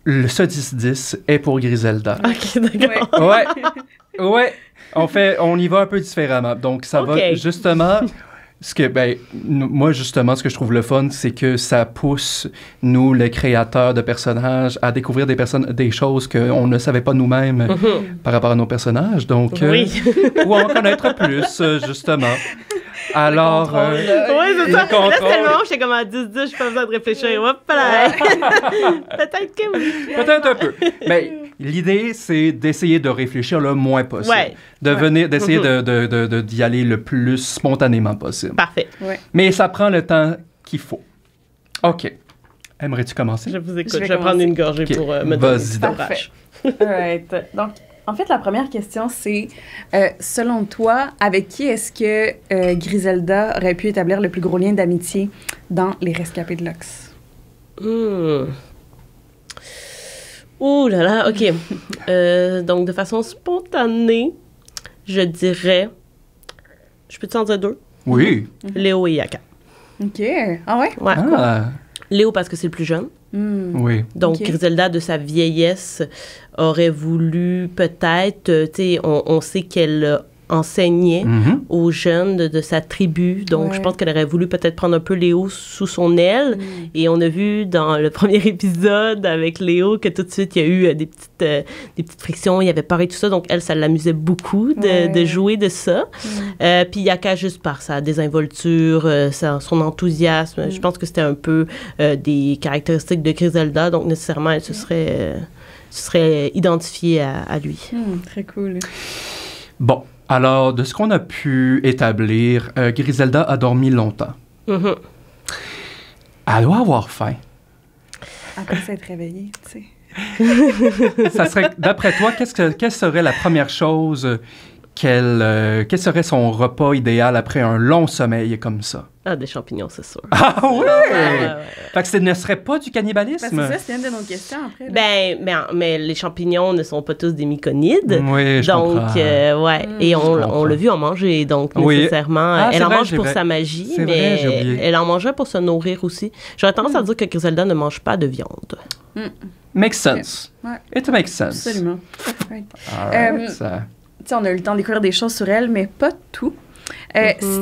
ce 10-10 est pour Griselda. OK, d'accord. Ouais. On y va un peu différemment. Donc, ça va justement... moi, justement, ce que je trouve le fun, c'est que ça pousse, nous, les créateurs de personnages, à découvrir des choses qu'on ne savait pas nous-mêmes par rapport à nos personnages. Donc, ou en connaître plus, justement. Alors, oui, c'est ça. Là, c'était le moment où j'étais comme à 10-10, je n'ai pas besoin de réfléchir. Hop là! Peut-être que oui. Peut-être un peu. Mais l'idée, c'est d'essayer de réfléchir le moins possible. Ouais. D'essayer d'y aller le plus spontanément possible. Parfait. Ouais. Mais ça prend le temps qu'il faut. OK. Aimerais-tu commencer? Je vous écoute. Je vais Je vais prendre une gorgée OK. pour me donner Vas-y du donc. courage. Alright. Donc, en fait, la première question, c'est, selon toi, avec qui est-ce que Griselda aurait pu établir le plus gros lien d'amitié dans Les Rescapés de Lox? Ouh là là, OK. Donc, de façon spontanée, je dirais... Je peux t'en dire deux? Oui. Léo et Yaka. OK. Ah ouais? Ouais. Ah, Léo parce que c'est le plus jeune. oui. Donc, Ok. Griselda, de sa vieillesse, aurait voulu peut-être... tu sais, on sait qu'elle enseignait Mhm. aux jeunes de sa tribu. Donc, Ouais. je pense qu'elle aurait voulu peut-être prendre un peu Léo sous son aile. Et on a vu dans le premier épisode avec Léo que tout de suite, il y a eu des petites frictions. Il y avait peur et tout ça. Donc, elle, ça l'amusait beaucoup de jouer de ça. Puis Yaka, juste par sa désinvolture, son enthousiasme, je pense que c'était un peu des caractéristiques de Griselda. Donc, nécessairement, elle se serait identifiée à lui. Très cool. Bon. Alors, de ce qu'on a pu établir, Griselda a dormi longtemps. Mhm. Elle doit avoir faim. Après s'être réveillée, tu sais. Ça serait, d'après toi, quelle serait la première chose quel serait son repas idéal après un long sommeil comme ça? Ah, des champignons, c'est sûr. Ah oui! Ouais. Fait que ce ne serait pas du cannibalisme? Parce que ça, c'était une de nos questions après. Là. Mais les champignons ne sont pas tous des myconides. Oui, je donc, comprends. ouais. Et on l'a vu en manger. Donc, nécessairement, Ah, elle c'est en vrai, mange j'ai pour vrai. sa magie, C'est mais vrai, j'ai oublié. elle en mangerait pour se nourrir aussi. J'aurais tendance à dire que Griselda ne mange pas de viande. Makes sense. Ouais. It makes sense. Absolument. Right. All right, Tu sais, on a eu le temps de découvrir des choses sur elle, mais pas tout.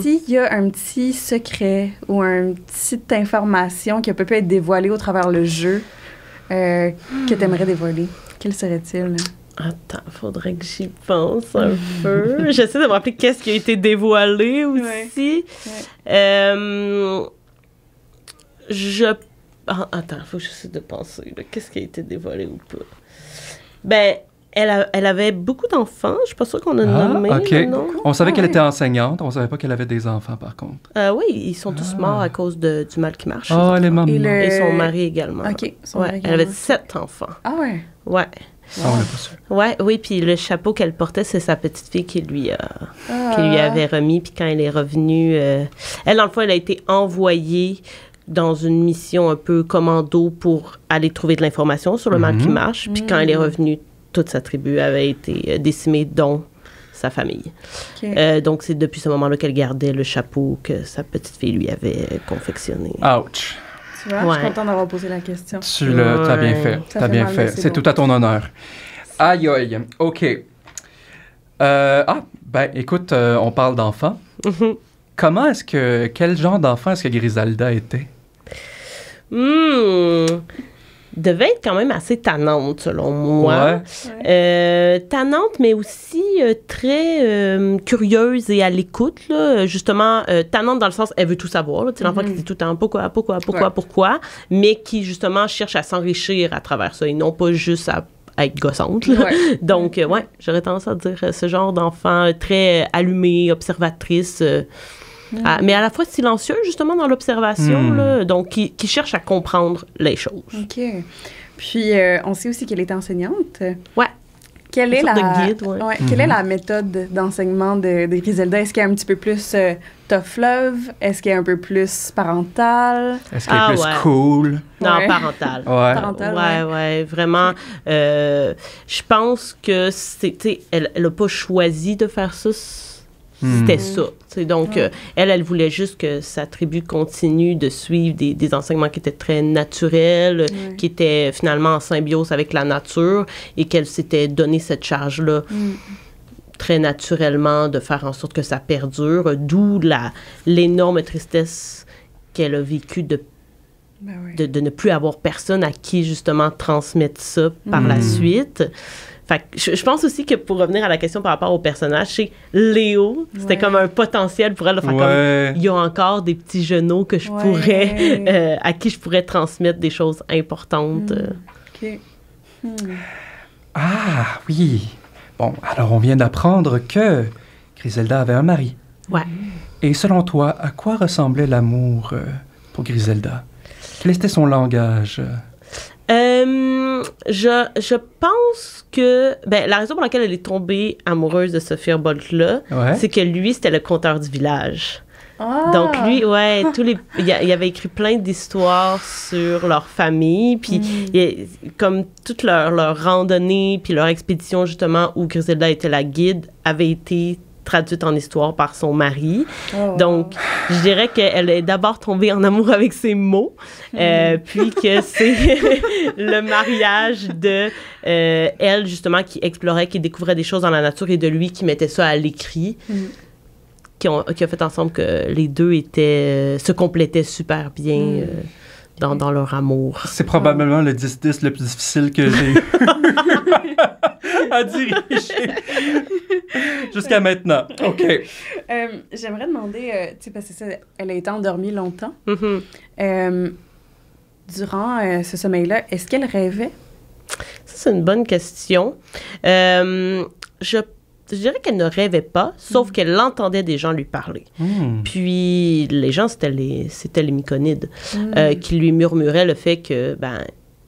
S'il y a un petit secret ou une petite information qui peut être dévoilée au travers le jeu que tu aimerais dévoiler, quel serait-il? Attends, faudrait que j'y pense un peu. J'essaie de me rappeler qu'est-ce qui a été dévoilé aussi. Attends, faut que j'essaie de penser. Là, qu'est-ce qui a été dévoilé ou pas? Ben, elle avait beaucoup d'enfants. Je suis pas sûre qu'on a nommé. OK. Non? On savait qu'elle était enseignante. On savait pas qu'elle avait des enfants, par contre. Oui, ils sont tous morts à cause du mal qui marche. Oh, les mamans. Et son mari également. OK. Son Ouais, mari elle avait également. 7 enfants. Ah ouais? Ouais. Ça, on l'a pas su. Ouais, oui, puis le chapeau qu'elle portait, c'est sa petite fille qui lui avait remis. Puis quand elle est revenue, elle, dans le fond, elle a été envoyée dans une mission un peu commando pour aller trouver de l'information sur le mal qui marche. Puis quand elle est revenue, toute sa tribu avait été décimée, dont sa famille. OK. Donc, c'est depuis ce moment-là qu'elle gardait le chapeau que sa petite fille lui avait confectionné. Ouch. Tu vois, je suis contente d'avoir posé la question. T'as bien fait. Ça T'as fait bien mal, fait. mais C'est c'est bon. tout à ton honneur. Aïe, aïe. OK. Écoute, on parle d'enfants. Quel genre d'enfant est-ce que Griselda était? Devait être quand même assez tannante, selon moi. Ouais. Tannante, mais aussi très curieuse et à l'écoute, là. Justement, tannante dans le sens, elle veut tout savoir, là. Tu sais, l'enfant qui dit tout le temps pourquoi, mais qui, justement, cherche à s'enrichir à travers ça et non pas juste à être gossante, là. Ouais. Donc, j'aurais tendance à dire ce genre d'enfant très allumé, observatrice, mais à la fois silencieux, justement, dans l'observation, là, donc qui cherche à comprendre les choses. OK. Puis, on sait aussi qu'elle était enseignante. Ouais. Quelle est, sorte la... de guide, ouais. quelle est la méthode d'enseignement de Griselda? Est-ce qu'elle est un petit peu plus tough love? Est-ce qu'elle est un peu plus parentale? Est-ce qu'elle est plus cool? Non, Ouais. parentale. Parentale, ouais, vraiment. Je pense que elle a pas choisi de faire ça. C'était ça. Donc, elle voulait juste que sa tribu continue de suivre des enseignements qui étaient très naturels, qui étaient finalement en symbiose avec la nature, et qu'elle s'était donné cette charge-là très naturellement de faire en sorte que ça perdure, d'où l'énorme tristesse qu'elle a vécue de ne plus avoir personne à qui, justement, transmettre ça par la suite. Fait que je pense aussi que pour revenir à la question par rapport au personnage, c'est Léo, c'était comme un potentiel pour elle de faire comme il y a encore des petits genoux que je pourrais à qui je pourrais transmettre des choses importantes. OK. Ah oui. Bon, alors on vient d'apprendre que Griselda avait un mari. Ouais. Et selon toi, à quoi ressemblait l'amour pour Griselda? Quel était son langage? Je pense que la raison pour laquelle elle est tombée amoureuse de ce Firbolg-là, c'est que lui, c'était le conteur du village. Ah! Donc lui, il avait écrit plein d'histoires sur leur famille, puis comme toute leur randonnée, puis leur expédition justement où Griselda était la guide, avait été traduite en histoire par son mari. Donc, je dirais qu'elle est d'abord tombée en amour avec ses mots, puis que c'est le mariage de elle, justement, qui explorait, qui découvrait des choses dans la nature, et de lui qui mettait ça à l'écrit, qui a fait ensemble que les deux se complétaient super bien dans leur amour. C'est probablement le 10-10 le plus difficile que j'ai eu à diriger jusqu'à maintenant. OK. J'aimerais demander, tu sais, parce que ça, elle a été endormie longtemps. Durant ce sommeil-là, est-ce qu'elle rêvait? Ça, c'est une bonne question. Je dirais qu'elle ne rêvait pas, sauf qu'elle entendait des gens lui parler. Puis les gens, c'était les Myconides qui lui murmuraient le fait que,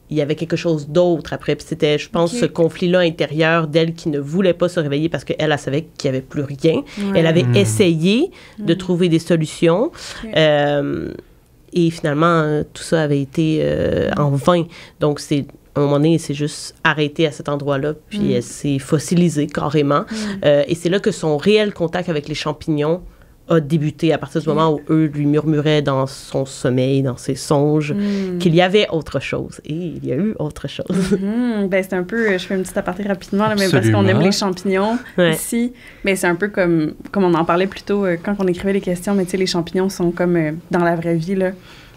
il y avait quelque chose d'autre après. Puis c'était, je pense, ce conflit-là intérieur d'elle qui ne voulait pas se réveiller parce qu'elle, elle savait qu'il n'y avait plus rien. Elle avait essayé de trouver des solutions. Et finalement, tout ça avait été en vain. Donc, à un moment donné, elle s'est juste arrêtée à cet endroit-là, puis elle s'est fossilisée carrément. Et c'est là que son réel contact avec les champignons a débuté, à partir du moment où eux lui murmuraient dans son sommeil, dans ses songes, qu'il y avait autre chose. Et il y a eu autre chose. C'est un peu, je fais une petite aparté rapidement, là, mais parce qu'on aime les champignons ici. Mais c'est un peu comme on en parlait plus tôt quand on écrivait les questions, mais tu sais, les champignons sont comme dans la vraie vie, là.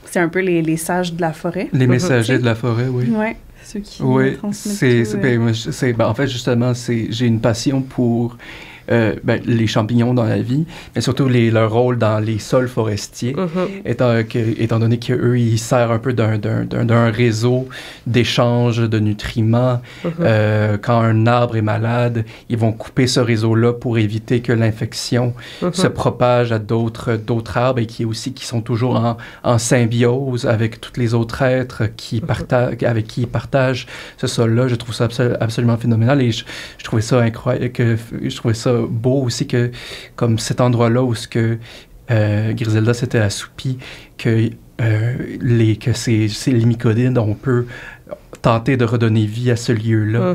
C'est un peu les sages de la forêt. Les messagers de la forêt, oui. Oui, ceux qui transmettent tout. En fait, justement, j'ai une passion pour les champignons dans la vie, mais surtout leur rôle dans les sols forestiers, étant donné qu'eux, ils servent un peu d'un réseau d'échange de nutriments. Quand un arbre est malade, ils vont couper ce réseau-là pour éviter que l'infection se propage à d'autres arbres et qui sont toujours en symbiose avec tous les autres êtres avec qui ils partagent ce sol-là. Je trouve ça absolument phénoménal, et je trouvais ça incroyable, je trouvais ça beau aussi que, comme cet endroit-là où Griselda s'était assoupie, que ces Myconides, on peut tenter de redonner vie à ce lieu-là.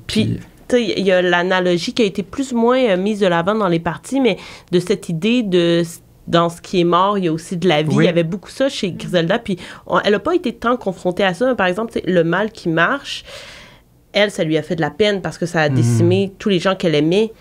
Puis, il y a l'analogie qui a été plus ou moins mise de l'avant dans les parties, mais de cette idée de... Dans ce qui est mort, il y a aussi de la vie. Il y avait beaucoup ça chez Griselda, puis elle n'a pas été tant confrontée à ça. Par exemple, le mal qui marche... Elle, ça lui a fait de la peine parce que ça a décimé tous les gens qu'elle aimait.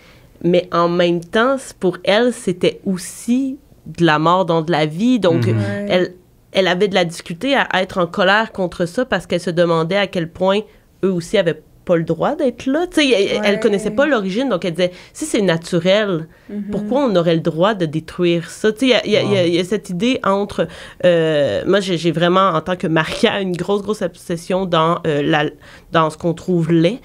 Mais en même temps, pour elle, c'était aussi de la mort dans de la vie. Donc, elle avait de la difficulté à être en colère contre ça parce qu'elle se demandait à quel point eux aussi avaient pas le droit d'être là. Elle connaissait pas l'origine, donc elle disait, si c'est naturel, pourquoi on aurait le droit de détruire ça? Il y a cette idée entre... moi, j'ai vraiment, en tant que Maria, une grosse obsession dans ce qu'on trouve laid.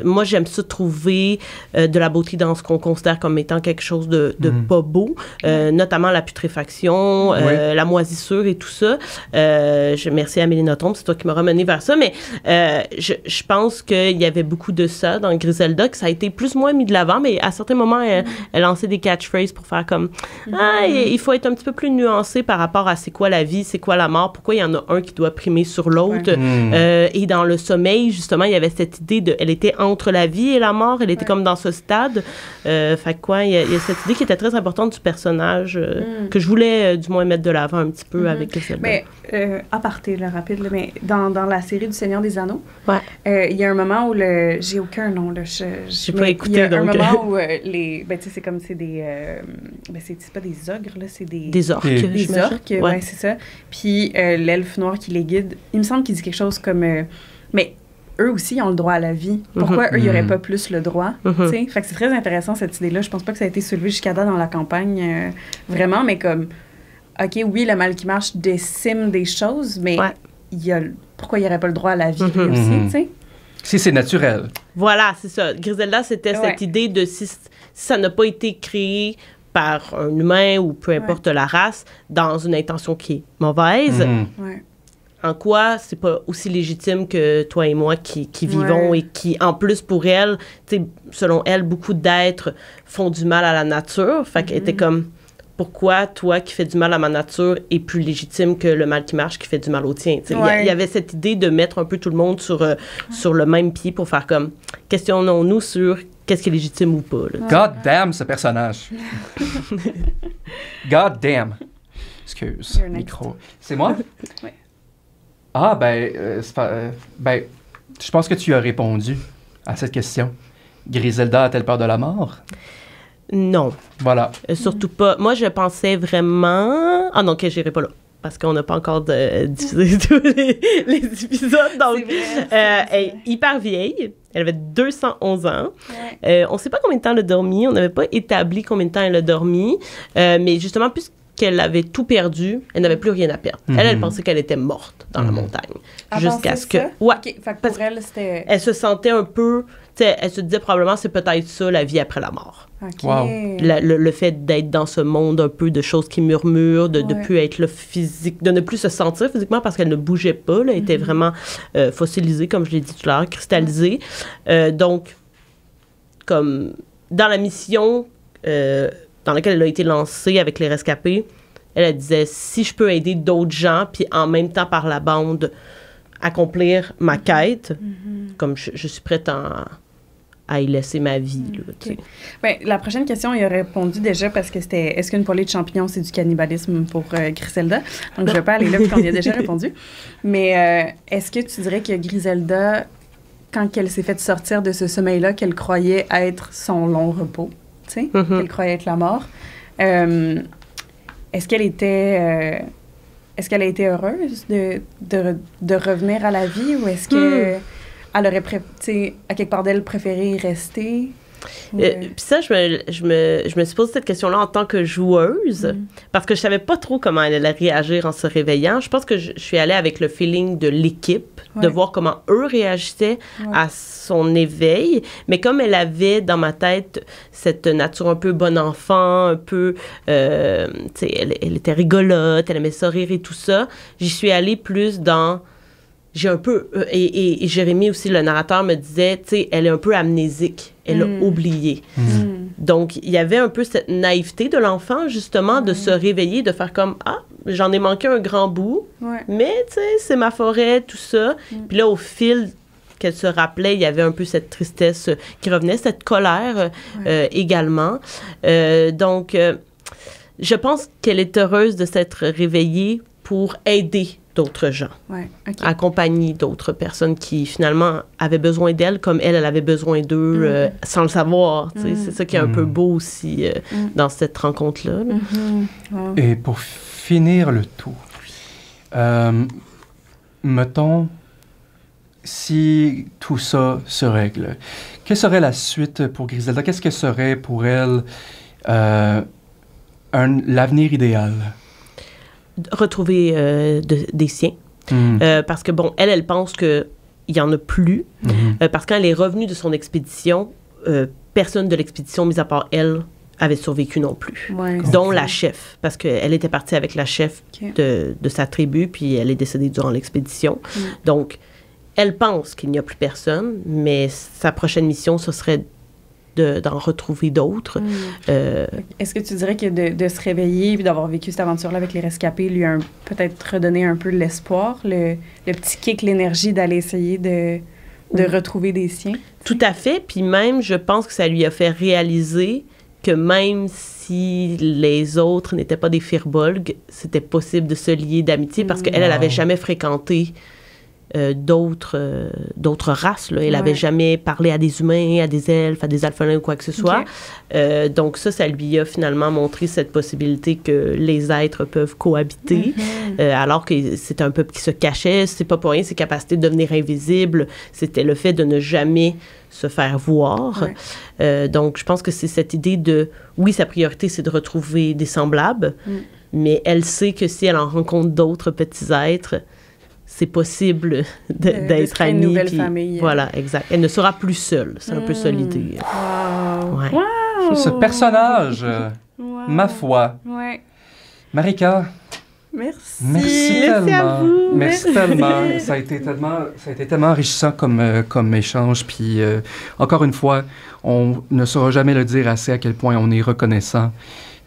Moi, j'aime ça trouver de la beauté dans ce qu'on considère comme étant quelque chose de pas beau, notamment la putréfaction, la moisissure et tout ça. Merci Amélie Nothomb, c'est toi qui m'as ramené vers ça, mais je pense pense qu'il y avait beaucoup de ça dans Griselda, que ça a été plus ou moins mis de l'avant, mais à certains moments, elle lançait des catchphrases pour faire comme il faut être un petit peu plus nuancé par rapport à c'est quoi la vie, c'est quoi la mort, pourquoi il y en a un qui doit primer sur l'autre. Et dans le sommeil, justement, il y avait cette idée elle était entre la vie et la mort, elle était comme dans ce stade. Fait quoi, il y a cette idée qui était très importante du personnage que je voulais du moins mettre de l'avant un petit peu avec Griselda. Mais, aparté, là, rapide, là, mais dans la série du Seigneur des Anneaux, ouais. Il y a un moment où j'ai aucun nom, là. J'ai pas écouté, il y a donc. un moment où ben, tu sais, c'est comme, c'est des... ben, c'est pas des ogres, là, c'est des orques. Des orques, ouais, c'est ça. Puis l'elfe noir qui les guide, il me semble qu'il dit quelque chose comme... mais eux aussi, ils ont le droit à la vie. Pourquoi eux, ils n'auraient pas plus le droit? Fait que c'est très intéressant, cette idée-là. Je pense pas que ça a été soulevé jusqu'à date dans la campagne, vraiment, mais comme... OK, oui, le mal qui marche décime des choses, mais pourquoi il n'y aurait pas le droit à la vie lui aussi, tu sais? Si c'est naturel. Voilà, c'est ça. Griselda, c'était cette idée de si ça n'a pas été créé par un humain ou peu importe la race, dans une intention qui est mauvaise, en quoi c'est pas aussi légitime que toi et moi qui vivons et qui, en plus, pour elle, tu sais, selon elle, beaucoup d'êtres font du mal à la nature. Fait qu'elle était comme... Pourquoi toi qui fais du mal à ma nature est plus légitime que le mal qui marche qui fait du mal au tien? Il y avait cette idée de mettre un peu tout le monde sur le même pied pour faire comme questionnons-nous sur qu'est-ce qui est légitime ou pas. Là. God damn ce personnage. God damn. Excuse, micro. C'est moi? Oui. Ah, ben, je pense que tu as répondu à cette question. Griselda a-t-elle peur de la mort? Non. Voilà. Surtout pas. Moi, je pensais vraiment... Ah non, OK, j'irai pas là. Parce qu'on n'a pas encore diffusé tous les épisodes. Donc, elle est hyper vieille. Elle avait 211 ans. On ne sait pas combien de temps elle a dormi. On n'avait pas établi combien de temps elle a dormi. Mais justement, puisqu'elle avait tout perdu, elle n'avait plus rien à perdre. Elle pensait qu'elle était morte dans la montagne. Jusqu'à ce que... Ouais. Okay, fait que pour elle, c'était... Elle se sentait un peu... Elle se disait probablement c'est peut-être ça la vie après la mort. Okay. Wow. Le fait d'être dans ce monde un peu de choses qui murmurent, de ne plus être là physique, de ne plus se sentir physiquement parce qu'elle ne bougeait pas, là, elle était vraiment fossilisée, comme je l'ai dit tout à l'heure, cristallisée. Donc, comme dans la mission dans laquelle elle a été lancée avec les rescapés, elle disait si je peux aider d'autres gens, puis en même temps par la bande accomplir ma quête, comme je suis prête à y laisser ma vie. Là, okay. Ben, la prochaine question, il a répondu déjà parce que c'était est-ce qu'une poêlée de champignons, c'est du cannibalisme pour Griselda? Donc, je ne vais pas aller là parce qu'on y a déjà répondu. Mais est-ce que tu dirais que Griselda, quand elle s'est fait sortir de ce sommeil-là, qu'elle croyait être son long repos, tu sais, qu'elle croyait être la mort, est-ce qu'elle était... est-ce qu'elle a été heureuse de revenir à la vie ou est-ce que elle aurait, à quelque part d'elle, préféré y rester? Puis ça, je me suis posé cette question-là en tant que joueuse parce que je savais pas trop comment elle allait réagir en se réveillant. Je pense que je suis allée avec le feeling de l'équipe, de voir comment eux réagissaient à son éveil. Mais comme elle avait dans ma tête cette nature un peu bon enfant, un peu... elle était rigolote, elle aimait ça rire et tout ça, j'y suis allée plus dans... J'ai un peu... et Jérémy aussi, le narrateur, me disait, tu sais, elle est un peu amnésique. Elle a oublié. Donc, il y avait un peu cette naïveté de l'enfant, justement, de se réveiller, de faire comme, ah, j'en ai manqué un grand bout, mais, tu sais, c'est ma forêt, tout ça. Puis là, au fil qu'elle se rappelait, il y avait un peu cette tristesse qui revenait, cette colère également. Donc, je pense qu'elle est heureuse de s'être réveillée pour aider d'autres gens, accompagner d'autres personnes qui, finalement, avaient besoin d'elle comme elle avait besoin d'eux sans le savoir. C'est ça qui est un peu beau aussi dans cette rencontre-là. Et pour finir le tour, mettons, si tout ça se règle, quelle serait la suite pour Griselda? Qu'est-ce que serait pour elle l'avenir idéal? Retrouver des siens. Parce que, bon, elle pense qu'il n'y en a plus. Parce que quand elle est revenue de son expédition, personne de l'expédition, mis à part elle, avait survécu non plus. Dont la chef. Parce qu'elle était partie avec la chef de sa tribu, puis elle est décédée durant l'expédition. Donc, Elle pense qu'il n'y a plus personne, mais sa prochaine mission, ce serait d'en retrouver d'autres. Est-ce que tu dirais que de se réveiller et d'avoir vécu cette aventure-là avec les rescapés lui a peut-être redonné un peu l'espoir, le petit kick, l'énergie d'aller essayer de retrouver des siens? Tout à fait. Puis même, je pense que ça lui a fait réaliser que même si les autres n'étaient pas des firbolgs, c'était possible de se lier d'amitié parce qu'elle, elle n'avait jamais fréquenté d'autres races. Là. Elle n'avait jamais parlé à des humains, à des elfes, à des alphelins ou quoi que ce soit. Donc ça lui a finalement montré cette possibilité que les êtres peuvent cohabiter, alors que c'est un peuple qui se cachait. C'est pas pour rien, ses capacités de devenir invisible, c'était le fait de ne jamais se faire voir. Donc je pense que c'est cette idée de, oui, sa priorité, c'est de retrouver des semblables, mais elle sait que si elle en rencontre d'autres petits êtres, c'est possible d'être amie. Une nouvelle famille. Voilà, exact. Elle ne sera plus seule. C'est un peu ça l'idée. Wow. Ouais. Wow. Ce personnage, ma foi. Ouais. Marika. Merci. Merci tellement. À vous. Merci tellement. Ça a été tellement enrichissant comme échange. Puis, encore une fois, on ne saura jamais le dire assez à quel point on est reconnaissant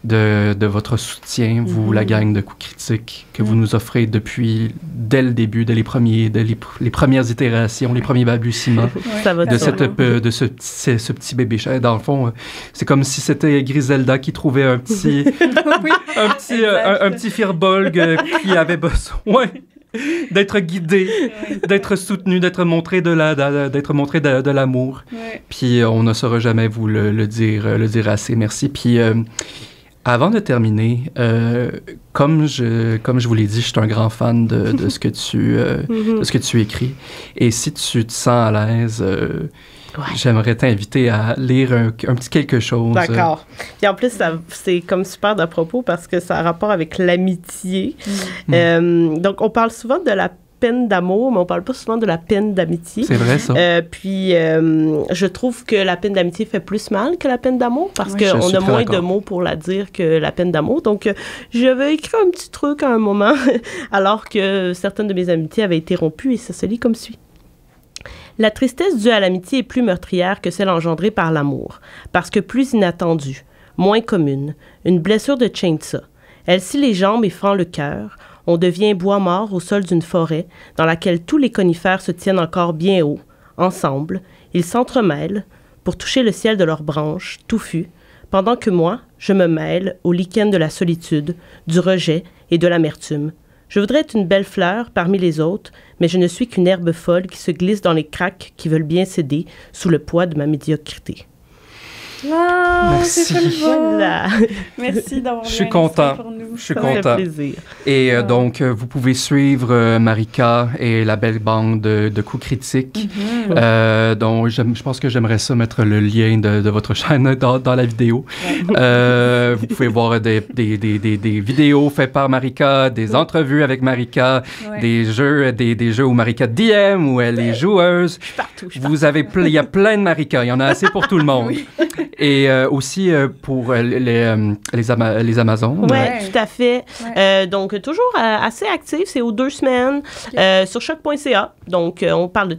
de votre soutien, vous, la gang de Coups Critiques, que vous nous offrez dès le dès les premières itérations, les premiers balbutiements de ce petit bébé chat. Dans le fond, c'est comme si c'était Griselda qui trouvait un petit un petit firbolg qui avait besoin d'être guidé, d'être soutenu, d'être montré de l'amour. Puis on ne saura jamais vous le dire assez. Merci. Puis avant de terminer, comme je vous l'ai dit, je suis un grand fan de ce que tu écris. Et si tu te sens à l'aise, j'aimerais t'inviter à lire un petit quelque chose. D'accord. Puis en plus, c'est comme super d'à propos parce que ça a rapport avec l'amitié. Donc, on parle souvent de la peine d'amour, mais on parle pas souvent de la peine d'amitié. C'est vrai, ça. Puis, je trouve que la peine d'amitié fait plus mal que la peine d'amour parce qu'on a moins de mots pour la dire que la peine d'amour. Donc, je vais écrire un petit truc à un moment, alors que certaines de mes amitiés avaient été rompues et ça se lit comme suit. La tristesse due à l'amitié est plus meurtrière que celle engendrée par l'amour, parce que plus inattendue, moins commune, une blessure de chainsaw. Elle scie les jambes et fend le cœur. On devient bois mort au sol d'une forêt dans laquelle tous les conifères se tiennent encore bien haut. Ensemble, ils s'entremêlent pour toucher le ciel de leurs branches, touffues, pendant que moi, je me mêle au lichen de la solitude, du rejet et de l'amertume. Je voudrais être une belle fleur parmi les autres, mais je ne suis qu'une herbe folle qui se glisse dans les craques qui veulent bien céder sous le poids de ma médiocrité. Wow, merci. Voilà. Merci d'avoir Je suis content. Je suis content. Ça fait plaisir. Et donc, vous pouvez suivre Marika et la belle bande de Coups Critiques. Donc, je pense que j'aimerais ça mettre le lien de votre chaîne dans la vidéo. Vous pouvez voir des vidéos faites par Marika, des entrevues avec Marika, des jeux où Marika DM, où elle est joueuse. Il y a plein de Marika. Il y en a assez pour tout le monde. Et aussi pour les Amazones. Oui, tout à fait. Donc, toujours assez actif. C'est aux 2 semaines sur choc.ca. Donc, on parle de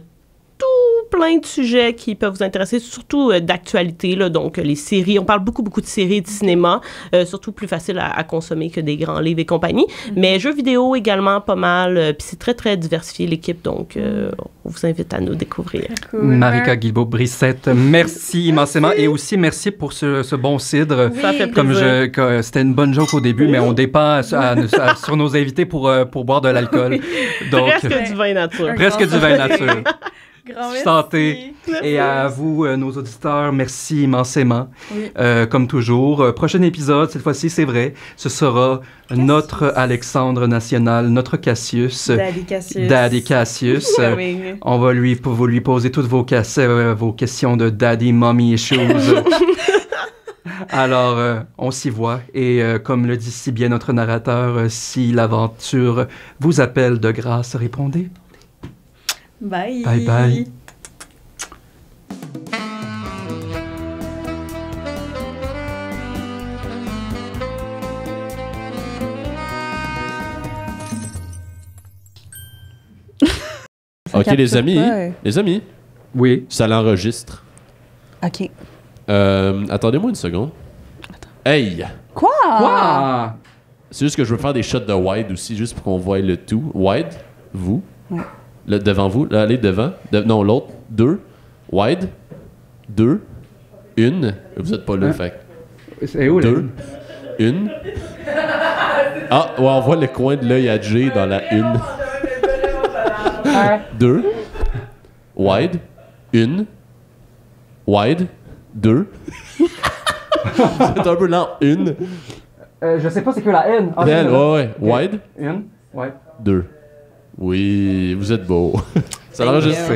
plein de sujets qui peuvent vous intéresser, surtout d'actualité, là, donc les séries. On parle beaucoup de séries et de cinéma, surtout plus facile à consommer que des grands livres et compagnie. Mais jeux vidéo également, pas mal. Puis c'est très, très diversifié, l'équipe, donc on vous invite à nous découvrir. Cool. Marika Guilbeault-Brissette, merci immensément. Et aussi, merci pour ce bon cidre. Ça fait plaisir. C'était une bonne joke au début, mais on dépend sur nos invités pour boire de l'alcool. Donc, presque du vin nature. Presque du vin nature. Grand merci. Santé. Et à vous, nos auditeurs, merci immensément. Comme toujours, prochain épisode, cette fois-ci, c'est vrai, ce sera notre Alexandre National, notre Cassius. Daddy Cassius. On va lui poser toutes vos questions de Daddy Mommy Issues. Alors, on s'y voit. Et comme le dit si bien notre narrateur, si l'aventure vous appelle de grâce, répondez. Bye. Bye bye. OK, les capture amis. pas, Les amis, Oui. ça l'enregistre. OK. Attendez-moi une seconde. Hey! Quoi? Quoi? C'est juste que je veux faire des shots de wide aussi, juste pour qu'on voie le tout. Wide, vous. Ouais. Là, devant vous. Là, allez devant. Non, l'autre. 2. Wide. 2. 1. Vous êtes pas là, Hein? fait. C'est où, là? 2. 1. Ah, ouais, on voit le coin de l'œil à Jay dans la 1. 2. Wide. 1. Wide. 2. C'est un peu lent. 1. Je sais pas c'est que la N. Ah, Belle, c'est ça. ouais. Wide. Une. Ouais. 2. Oui, vous êtes beau. Ça l'enregistre.